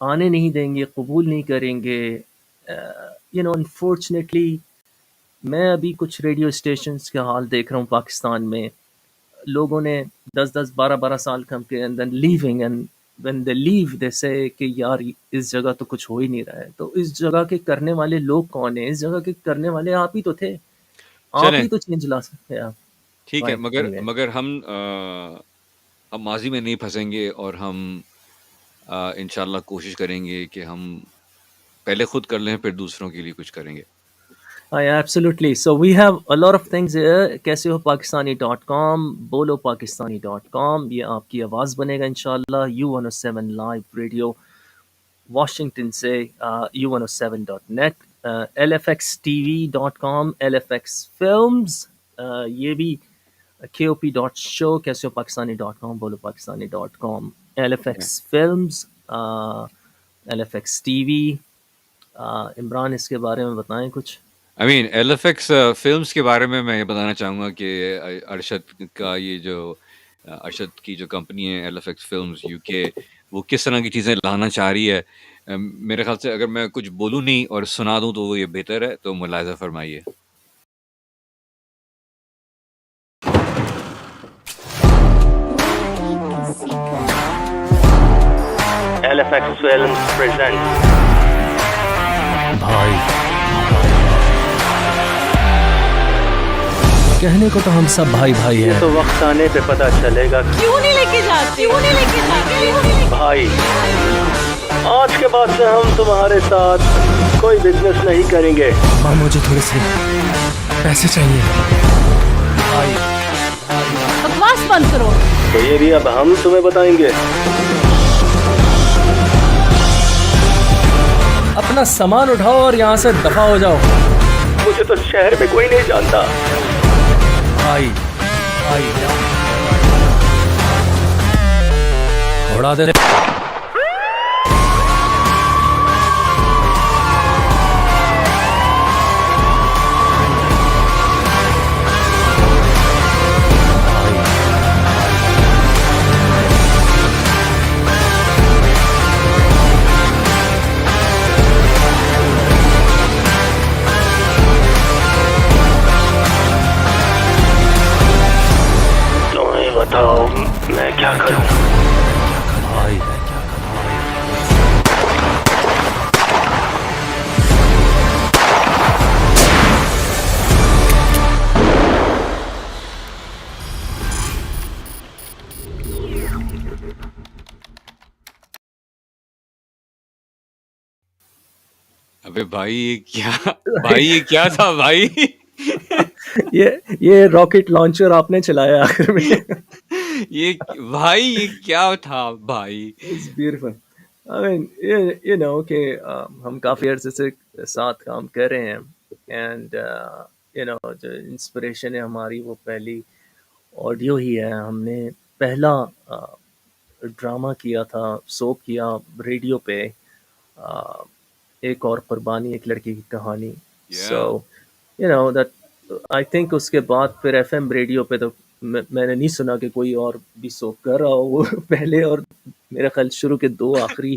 آنے نہیں دیں گے، قبول نہیں کریں گے، انفارچونیٹلی میں ابھی کچھ ریڈیو اسٹیشنز کا حال دیکھ رہا ہوں پاکستان میں. لوگوں نے 10-12 سال کام کیے، and then leaving, and when they leave they say کہ یار اس جگہ تو کچھ ہو ہی نہیں رہا ہے. تو اس جگہ کے کرنے والے لوگ کون ہیں؟ اس جگہ کے کرنے والے آپ ہی تو تھے، آپ چلیں ہی تو چینج لا سکتے ہیں. ٹھیک ہے، مگر ہم اب ماضی میں نہیں پھنسیں گے، اور ہم انشاءاللہ کوشش کریں گے کہ ہم پہلے خود کر لیں، پھر دوسروں کے لیے کچھ کریں گے. Absolutely. So we have a lot of things here. کیسے ہو pakistani.com، بولو pakistani.com، یہ آپ کی آواز بنے گا انشاءاللہ. U107 لائیو ریڈیو واشنگٹن سے، U107.net، LFXTV.com، LFX فلمز، یہ بھی KOP.show، کیسے ہو pakistani.com، بولو pakistani.com، LFX films, LFX TV. Imran اس کے بارے میں بتائیں کچھ. I mean L F X films کے بارے میں یہ بتانا چاہوں گا کہ ارشد کا یہ جو ارشد کی جو کمپنی ہے L F X films UK، وہ کس طرح کی چیزیں لانا چاہ رہی ہے. میرے خیال سے اگر میں کچھ بولوں نہیں اور سنا دوں تو وہ یہ بہتر ہے، تو ملاحظہ فرمائیے. LFX Films presents بھائی کہنے کو تو ہم سب بھائی بھائی ہیں. تو وقت آنے پہ پتہ چلے گا کیوں نہیں لے کے جاتے؟ بھائی. آج کے بعد سے ہم تمہارے ساتھ کوئی بزنس نہیں کریں گے. ماں مجھے تھوڑے سے پیسے چاہیے. بکواس بند کرو. تو یہ بھی اب ہم تمہیں بتائیں گے. اپنا سامان اٹھاؤ اور یہاں سے دفع ہو جاؤ. مجھے تو شہر میں کوئی نہیں جانتا. بھائی اڑا دے. بتاؤ میں کیا کروں. ابے بھائی یہ کیا تھا بھائی؟ یہ راکٹ لانچر آپ نے چلایا آخر میں. یہ کیا تھا بھائی؟ It's beautiful. I mean, کہ ہم کافی عرصے سے ساتھ کام کر رہے ہیں، اینڈ جو انسپریشن ہے ہماری وہ پہلی آڈیو ہی ہے. ہم نے پہلا ڈرامہ کیا تھا، سوپ کیا ریڈیو پہ، ایک اور قربانی، ایک لڑکی کی کہانی. سو دیٹ آئی تھنک اس کے بعد پھر FM ریڈیو پہ تو میں نے نہیں سنا کہ کوئی اور بھی سوپ کر رہا ہو. وہ پہلے اور میرے خیال شروع کے 2 آخری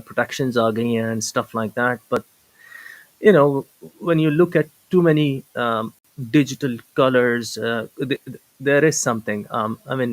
protections are going and stuff like that, but when you look at too many digital colors, there is something. I mean,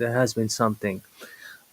there has been something.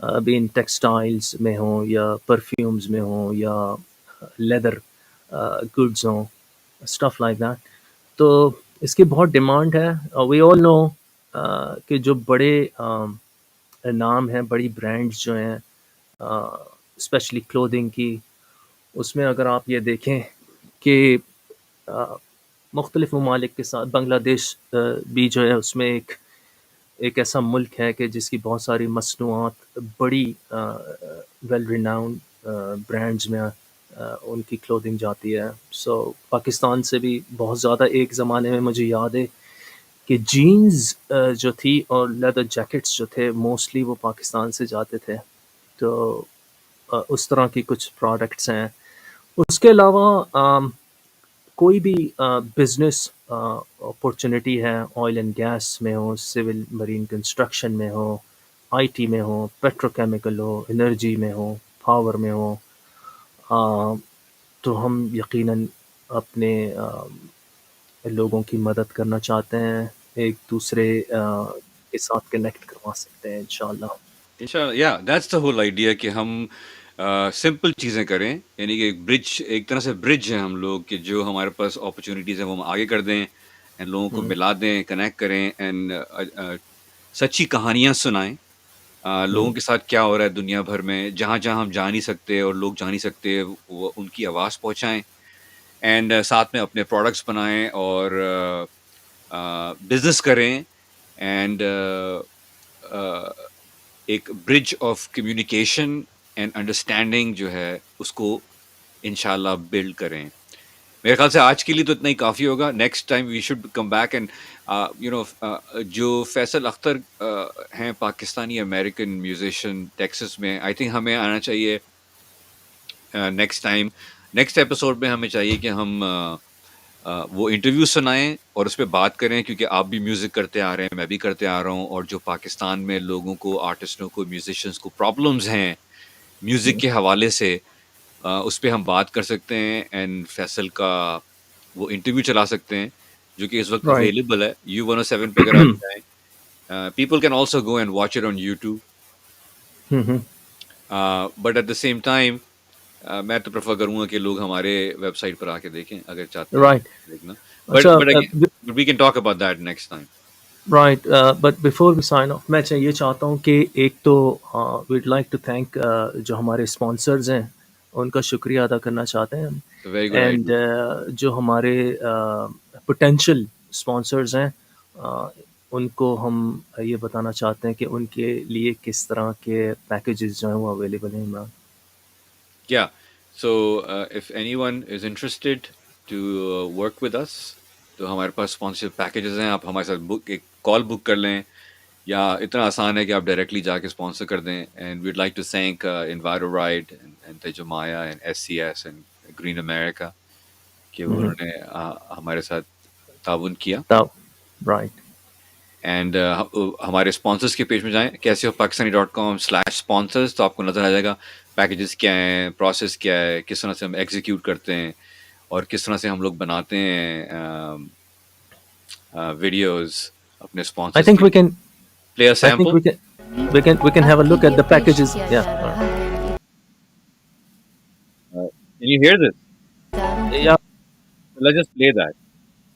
ابھی ان ٹیکسٹائلز میں ہوں یا پرفیومز میں ہوں یا لیدر گڈز ہوں، اسٹف لائک دیٹ. تو اس کی بہت ڈیمانڈ ہے. وی آل نو کہ جو بڑے نام ہیں، بڑی برانڈز جو ہیں اسپیشلی کلودنگ کی، اس میں اگر آپ یہ دیکھیں کہ مختلف ممالک کے ساتھ بنگلہ دیش بھی جو ہے اس میں ایک ایسا ملک ہے کہ جس کی بہت ساری مصنوعات بڑی ویل ریناؤنڈ برانڈز میں ان کی کلودنگ جاتی ہے. سو پاکستان سے بھی بہت زیادہ ایک زمانے میں مجھے یاد ہے کہ جینز جو تھی اور لیدر جیکٹس جو تھے موسٹلی وہ پاکستان سے جاتے تھے. تو اس طرح کی کچھ پروڈکٹس ہیں. اس کے علاوہ کوئی بھی بزنس اپورچونٹی ہے، آئل اینڈ گیس میں ہو، سول مرین کنسٹرکشن میں ہو، آئی ٹی میں ہو، پیٹروکیمیکل ہو، انرجی میں ہو، پاور میں ہو، تو ہم یقیناً اپنے لوگوں کی مدد کرنا چاہتے ہیں، ایک دوسرے کے ساتھ کنیکٹ کروا سکتے ہیں انشاءاللہ. یا دیٹس دا ہول آئیڈیا کہ ہم سمپل چیزیں کریں، یعنی کہ ایک برج، ایک طرح سے برج ہیں ہم لوگ کہ جو ہمارے پاس اپرچونیٹیز ہیں وہ ہم آگے کر دیں اینڈ لوگوں کو ملا دیں، کنیکٹ کریں اینڈ سچی کہانیاں سنائیں لوگوں کے ساتھ کیا ہو رہا ہے دنیا بھر میں، جہاں جہاں ہم جا نہیں سکتے اور لوگ جا نہیں سکتے وہ ان کی آواز پہنچائیں اینڈ ساتھ میں اپنے پروڈکٹس بنائیں اور بزنس کریں اینڈ ایک bridge of communication and understanding جو ہے اس کو انشاءاللہ بلڈ کریں. میرے خیال سے آج کے لیے تو اتنا ہی کافی ہوگا. Next time we should come back and جو فیصل اختر ہیں پاکستانی امریکن میوزیشین ٹیکسس میں، آئی تھنک ہمیں آنا چاہیے نیکسٹ ٹائم. نیکسٹ ایپیسوڈ میں ہمیں چاہیے کہ ہم وہ انٹرویو سنائیں اور اس پہ بات کریں، کیونکہ آپ بھی میوزک کرتے آ رہے ہیں، میں بھی کرتے آ رہا ہوں، اور جو پاکستان میں لوگوں کو، آرٹسٹوں کو، میوزیشینس کو پرابلمز ہیں میوزک کے حوالے سے، اس پہ ہم بات کر سکتے ہیں اینڈ فیصل کا وہ انٹرویو چلا سکتے ہیں جو کہ اس وقت Right. اویلیبل ہے U107 پہ. اگر آپ جائیں people can also go and watch it on YouTube. But at the same time میں تو پریفر کروں گا کہ لوگ ہمارے ویب سائٹ پر آ کے دیکھیں اگر چاہتے ہیں Right. دیکھنا. اچھا but we can talk about that next time. Right. But before we sign off میں یہ چاہتا ہوں کہ ایک تو ویڈ لائک ٹو تھینک جو ہمارے اسپانسرز ہیں ان کا شکریہ ادا کرنا چاہتے ہیں، ویری گڈ اینڈ جو ہمارے پوٹینشیل اسپانسرز ہیں ان کو ہم یہ بتانا چاہتے ہیں کہ ان کے لیے کس طرح کے پیکیجز جو ہیں وہ اویلیبل ہیں. Imran. Yeah. So if anyone is interested to work with us, تو ہمارے پاس اسپانسرشپ پیکیجز ہیں. آپ ہمارے ساتھ ایک کال بک کر لیں، یا اتنا آسان ہے کہ آپ ڈائریکٹلی جا کے اسپانسر کر دیں. And we'd like to thank enviro right and تجمایا and SCS and green America کہ انہوں نے ہمارے ساتھ تعاون کیا. رائٹ. اینڈ ہمارے اسپانسرس کے پیج میں جائیں kaisayofpakistani.com/sponsors، تو آپ کو نظر آ جائے گا پیکیجز کیا ہیں، پروسیس کیا ہے، کس طرح سے ہم ایگزیکیوٹ کرتے ہیں اور کس طرح سے ہم لوگ بناتے ہیں ویڈیوز اپنے I اسپانسرس think کے. we can play I think sample. we can have a look at the packages. Yeah. Can you hear this? Yeah. Let's just play that.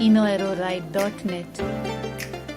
inoaeroride.net.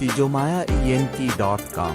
tijomayaent.com.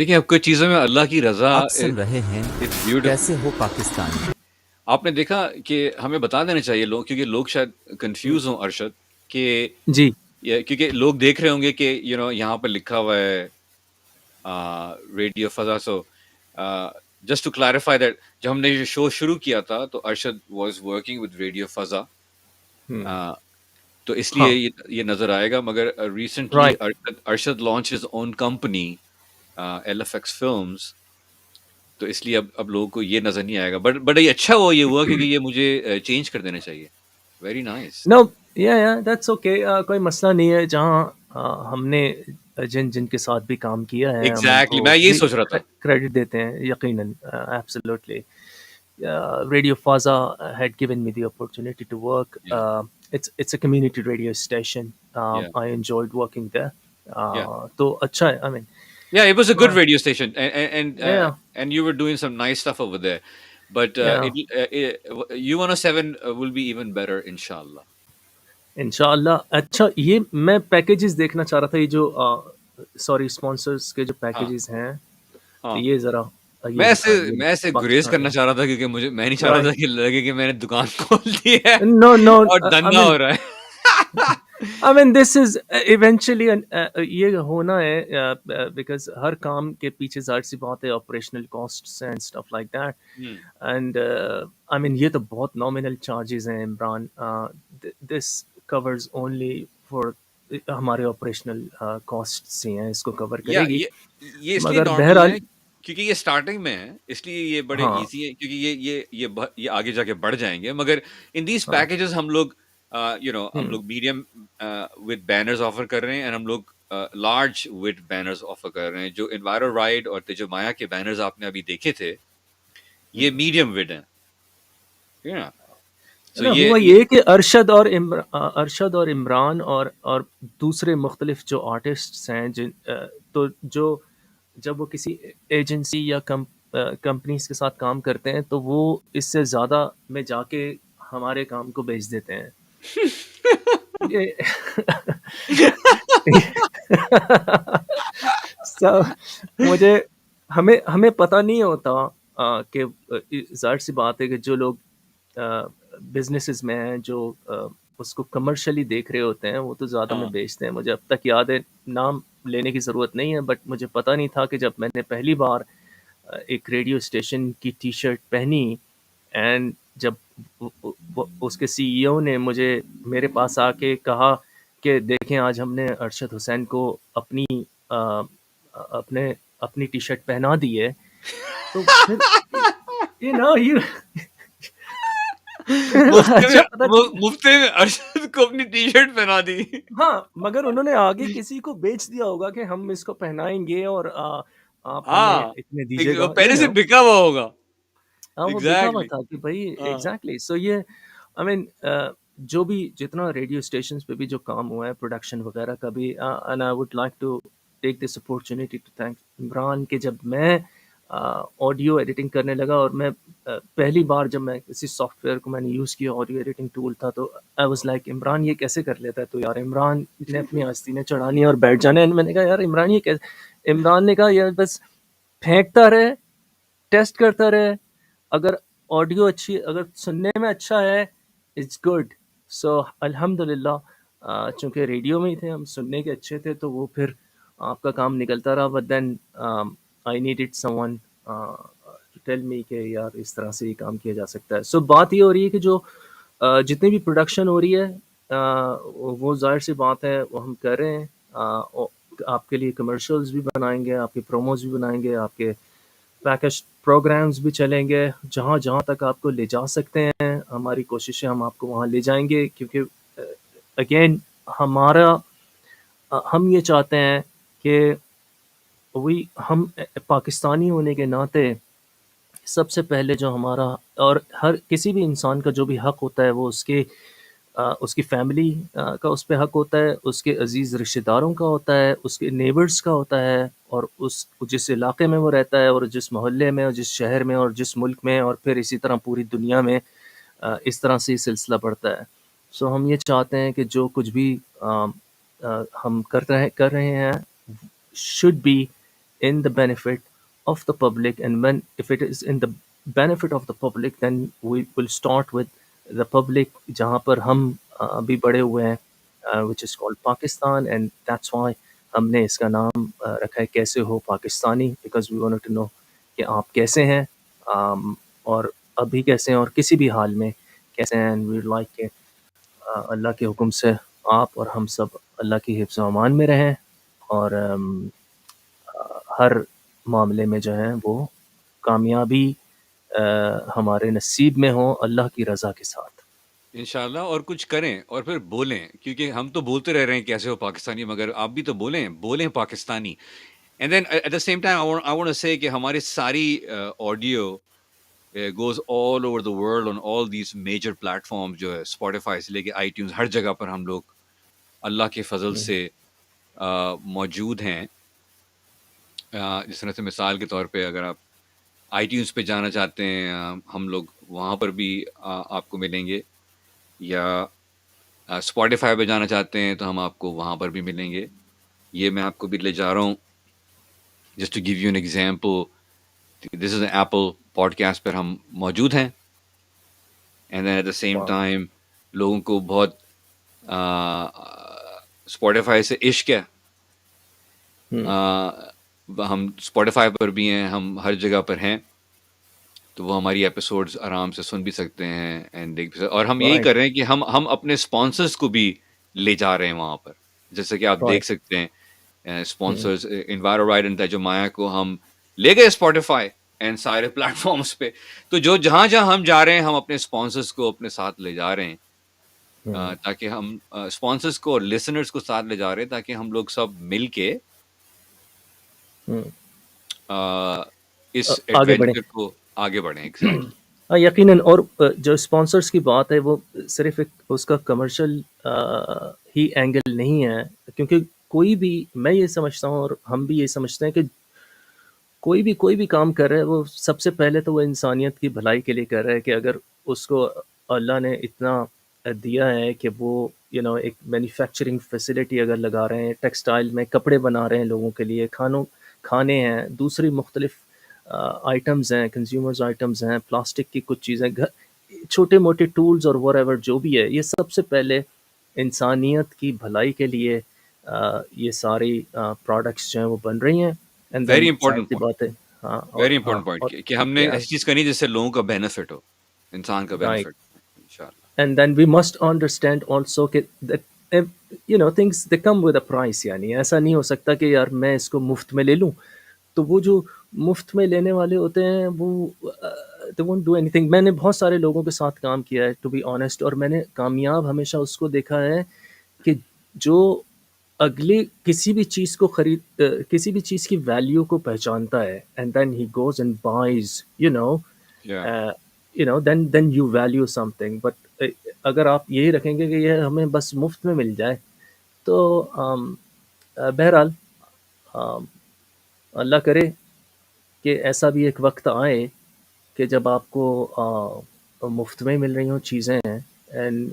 دیکھیں اب کچھ چیزوں میں اللہ کی رضا آپ سن رہے ہیں اٹس بیوٹیفل. کیسے ہو پاکستانی. آپ نے دیکھا کہ ہمیں بتا دینا چاہیے لوگ، کیونکہ لوگ شاید کنفیوز ہوں ارشد کہ جی کیونکہ لوگ دیکھ رہے ہوں گے کہ یہاں پر لکھا ہوا ہے radio Faza. So just to clarify that, جب ہم نے یہ شو شروع کیا تھا تو Arshad was working with radio Faza, تو اس ہاں لیے یہ نظر آئے گا. مگر recently right Arshad launch his own company LFX films, تو اس لیے اب لوگوں کو یہ نظر نہیں آئے گا. بٹ یہ اچھا یہ ہوا کیونکہ یہ مجھے چینج کر دینا چاہیے. Very nice. نو یا دیٹس اوکے، کوئی مسئلہ نہیں ہے. جہاں ہم نے جن کے ساتھ بھی کام کیا ہے ہم ان ایگزیکٹلی کو میں یہی بھی سوچ رہا تھا. کریڈٹ دیتے ہیں یقیناً. Absolutely. Radio Faza had given me the opportunity to work. Yeah. It's a community radio station. Yeah. I enjoyed working there. Yeah. تو اچھا ہے. I mean, Yeah, it was a good radio station, yeah, and you were doing some nice stuff over there. But yeah. U107 will be even better, inshallah. انشاءاللہ. اچھا یہ میں packages دیکھنا چاہ رہا تھا، یہ جو سوری اسپانسرس کے جو ہاں پیکیجز ہیں ہاں یہ ذرا میں یہ دکھائیے ایسے گریز پاکستان کرنا چاہ رہا تھا کیونکہ میں نہیں چاہ رہا تھا رائٹ. کہ لگے کہ میں نے دکان کھول دی ہے نو اور آئی دھندا مین ہو رہا ہے. I mean, this is eventually یہ ہونا ہے because ہر کام کے پیچھے ظاہر سی بات ہے operational costs and stuff like that. And I mean یہ تو بہت nominal charges ہیں Imran. This covers only for ہمارے operational costs ہی ہیں، اس کو cover کرے گی. یہ اس لیے مگر نارمل بہرحال ہے کیونکہ یہ اسٹارٹنگ میں ہے، اس لیے یہ بڑے ہاں ایزی ہے کیونکہ یہ آگے جا کے بڑھ جائیں گے. مگر ان دیز پیکیجز ہم لوگ ہم لوگ میڈیم ود بینرز آفر کر رہے ہیں، اینڈ ہم لوگ لارج ود بینرز آفر کر رہے ہیں. جو انوائرو رائڈ اور تجمعہ کے بینرز آپ نے ابھی دیکھے تھے یہ میڈیم ود ہیں. ہوا یہ کہ ارشد اور عمران اور دوسرے مختلف جو آرٹسٹس ہیں تو جو جب وہ کسی ایجنسی یا کمپنیز کے ساتھ کام کرتے ہیں تو وہ اس سے زیادہ میں جا کے ہمارے کام کو بیچ دیتے ہیں. مجھے ہمیں پتہ نہیں ہوتا کہ ظاہر سی بات ہے کہ جو لوگ بزنسز میں ہیں جو اس کو کمرشلی دیکھ رہے ہوتے ہیں وہ تو زیادہ میں بیچتے ہیں. مجھے اب تک یاد ہے، نام لینے کی ضرورت نہیں ہے، بٹ مجھے پتہ نہیں تھا کہ جب میں نے پہلی بار ایک ریڈیو اسٹیشن کی ٹی شرٹ پہنی اینڈ جب اس کے CEO نے میرے پاس آ کے کہا کہ دیکھیں آج ہم نے ارشد حسین کو اپنی ٹی شرٹ پہنا دی ہے، تو مفتے میں ارشد کو اپنی ٹی شرٹ پہنا دی. ہاں مگر انہوں نے آگے کسی کو بیچ دیا ہوگا کہ ہم اس کو پہنائیں گے اور آپ ہمیں اتنے دیجیے گا. پہلے سے بکا ہوا ہوگا. ہاں وہ بکا ہوا تھا کہ بھائی ایگزیکٹلی. سو یہ آئی مین جو بھی جتنا ریڈیو اسٹیشنز پہ بھی جو کام ہوا ہے پروڈکشن وغیرہ کا بھی، and I would like to take this opportunity to thank Imran کہ جب میں آڈیو ایڈیٹنگ کرنے لگا اور میں پہلی بار جب میں کسی سافٹ ویئر کو میں نے یوز کیا، آڈیو ایڈیٹنگ ٹول تھا، تو آئی واز لائک عمران یہ کیسے کر لیتا ہے؟ تو یار عمران نے اپنی آستینیں چڑھانی اور بیٹھ جانا ہے. میں نے کہا یار عمران یہ کیسے؟ عمران نے کہا یار بس پھینکتا رہے، ٹیسٹ کرتا رہے، اگر آڈیو اچھی، اگر سننے میں اچھا ہے اٹس گڈ. سو الحمد للہ چونکہ ریڈیو میں ہی تھے ہم، سننے کے اچھے تھے تو وہ پھر آپ کا کام نکلتا رہا. But then I needed someone to tell me کہ یار اس طرح سے یہ کام کیا جا سکتا ہے. سو بات یہ ہو رہی ہے کہ جو جتنی بھی پروڈکشن ہو رہی ہے وہ ظاہر سی بات ہے وہ ہم کر رہے ہیں. آپ کے لیے کمرشلز بھی بنائیں گے، آپ کے پروموز بھی بنائیں گے، آپ کے پیکج پروگرامز بھی چلیں گے. جہاں جہاں تک آپ کو لے جا سکتے ہیں ہماری کوششیں، ہم آپ کو وہاں لے جائیں گے. کیونکہ اگین ہم یہ چاہتے ہیں کہ ہم پاکستانی ہونے کے ناطے سب سے پہلے جو ہمارا اور ہر کسی بھی انسان کا جو بھی حق ہوتا ہے وہ اس کی فیملی کا اس پہ حق ہوتا ہے، اس کے عزیز رشتہ داروں کا ہوتا ہے، اس کے نیبرز کا ہوتا ہے، اور جس علاقے میں وہ رہتا ہے اور جس محلے میں اور جس شہر میں اور جس ملک میں، اور پھر اسی طرح پوری دنیا میں اس طرح سے یہ سلسلہ بڑھتا ہے. سو ہم یہ چاہتے ہیں کہ جو کچھ بھی ہم کر رہے ہیں should be in the benefit of the public, and when if it is in the benefit of the public, then we will start with the public, جہاں پر ہم ابھی بڑے ہوئے ہیں, which is called Pakistan, and that's why ہم نے اس کا نام رکھا ہے کیسے ہو Pakistani, because we wanted to know کہ آپ کیسے ہیں, اور ابھی کیسے ہیں, اور کسی بھی حال میں کیسے ہیں, and we'd like کہ اللہ کے حکم سے آپ اور ہم سب اللہ کی حفظ و امان میں رہیں, اور ہر معاملے میں جو ہیں وہ کامیابی ہمارے نصیب میں ہو اللہ کی رضا کے ساتھ. انشاءاللہ, اور کچھ کریں اور پھر بولیں, کیونکہ ہم تو بولتے رہ رہے ہیں کیسے ہو پاکستانی, مگر آپ بھی تو بولیں Pakistani. And then at the same time I want to say کہ ہماری ساری audio goes all over the world on all these major platforms, جو ہے اسپوٹیفائی سے لے کے آئی ٹیونز, ہر جگہ پر ہم لوگ اللہ کے فضل سے موجود ہیں. جس طرح سے مثال کے طور پہ اگر آپ آئی ٹیونز پہ جانا چاہتے ہیں, ہم لوگ وہاں پر بھی آپ کو ملیں گے, یا اسپوٹیفائی پہ جانا چاہتے ہیں تو ہم آپ کو وہاں پر بھی ملیں گے. یہ میں آپ کو بھی لے جا رہا ہوں, just to give you an example. This is Apple podcast پر ہم موجود ہیں, and then at the same time لوگوں کو بہت اسپوٹیفائی سے عشق ہے, ہم اسپوٹیفائی پر بھی ہیں, ہم ہر جگہ پر ہیں, تو وہ ہماری ایپیسوڈز آرام سے سن بھی سکتے ہیں اینڈ دیکھ بھی سکتے. اور ہم یہی کر رہے ہیں کہ ہم اپنے اسپانسرز کو بھی لے جا رہے ہیں وہاں پر, جیسے کہ آپ دیکھ سکتے ہیں اسپانسرز انوائرورائڈ اینڈ تجمعہ کو ہم لے گئے اسپوٹیفائی اینڈ سارے پلیٹ فارمس پہ. تو جو جہاں ہم جا رہے ہیں, ہم اپنے اسپانسرز کو اپنے ساتھ لے جا رہے ہیں, تاکہ ہم اسپانسرز کو اور لسنرز کو ساتھ لے جا رہے ہیں, تاکہ ہم لوگ سب مل کے اس ایڈونچر کو آگے بڑھیں. یقیناً. اور جو اسپانسرس کی بات ہے وہ صرف ایک اس کا کمرشل ہی اینگل نہیں ہے, کیونکہ کوئی بھی, میں یہ سمجھتا ہوں اور ہم بھی یہ سمجھتے ہیں کہ کوئی بھی کام کر رہا ہے وہ سب سے پہلے تو وہ انسانیت کی بھلائی کے لیے کر رہا ہے. کہ اگر اس کو اللہ نے اتنا دیا ہے کہ وہ ایک مینوفیکچرنگ فیسلٹی اگر لگا رہے ہیں, ٹیکسٹائل میں کپڑے بنا رہے ہیں لوگوں کے لیے, کھانے ہیں, دوسری مختلف آئٹمز ہیں, کنزیومرز آئٹمز ہیں, پلاسٹک کی کچھ چیزیں, چھوٹے موٹے ٹولز اور وٹ ایور جو بھی ہے, یہ سب سے پہلے انسانیت کی بھلائی کے لیے یہ ساری پروڈکٹس جو ہیں وہ بن رہی ہیں. ویری امپورٹنٹ بات ہے, ویری امپورٹنٹ پوائنٹ, کہ ہم نے ایسی چیز کرنی جس سے لوگوں کا بینیفٹ ہو, انسان کا benefit. And then we must understand also that things they come with a price. یعنی ایسا نہیں ہو سکتا کہ یار میں اس کو مفت میں لے لوں, تو وہ جو مفت میں لینے والے ہوتے ہیں وہ they won't do anything. میں نے بہت سارے لوگوں کے ساتھ کام کیا ہے to be honest, اور میں نے کامیاب ہمیشہ اس کو دیکھا ہے کہ جو اگلی کسی بھی چیز کو کسی بھی چیز کی ویلیو کو پہچانتا ہے, and then he goes and buys, then you value something. But اگر آپ یہی رکھیں گے کہ یہ ہمیں بس مفت میں مل جائے, تو بہرحال اللہ کرے کہ ایسا بھی ایک وقت آئے کہ جب آپ کو مفت میں مل رہی ہوں چیزیں ہیں, اینڈ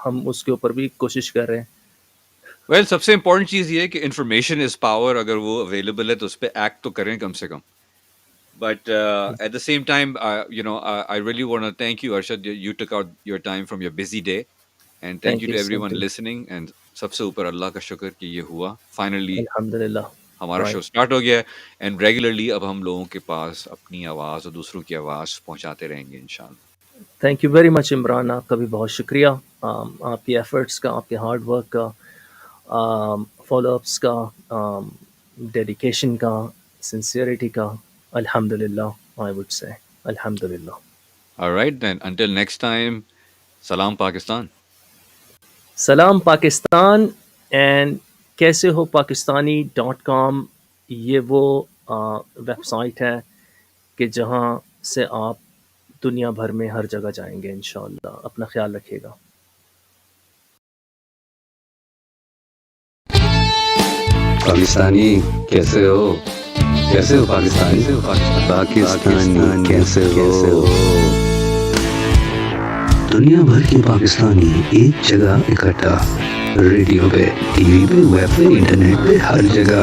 ہم اس کے اوپر بھی کوشش کر رہے ہیں. ویل, سب سے امپورٹنٹ چیز یہ ہے کہ انفارمیشن از پاور. اگر وہ اویلیبل ہے تو اس پہ ایکٹ تو کریں کم سے کم. But at the same time, I really want to thank you, Arshad. You took out your time from your busy day, and thank you to everyone listening. And سب سے اوپر اللہ کا شکر کہ یہ ہوا finally. الحمدللہ ہمارا شو اسٹارٹ ہو گیا ہے, اینڈ ریگولرلی اب ہم لوگوں کے پاس اپنی آواز اور دوسروں کی آواز پہنچاتے رہیں گے انشاءاللہ. Thank you very much Imran, آپ کا بھی بہت شکریہ, آپ کی ایفرٹس کا, آپ کے ہارڈ ورک کا, فالو اپس کا, ڈیڈیکیشن کا, سنسیئرٹی کا. الحمدللہ, I would say الحمدللہ. All right then, until next time, سلام پاکستان. سلام پاکستان. اینڈ کیسے ہو pakistani.com, یہ وہ ویب سائٹ ہے کہ جہاں سے آپ دنیا بھر میں ہر جگہ جائیں گے انشاءاللہ. اپنا خیال رکھیے گا. پاکستانی کیسے ہو پاکستانی کیسے ہو. دنیا بھر کے پاکستانی ایک جگہ اکٹھا, ریڈیو پہ, ٹی وی پہ, ویب پہ, انٹرنیٹ پہ, ہر جگہ.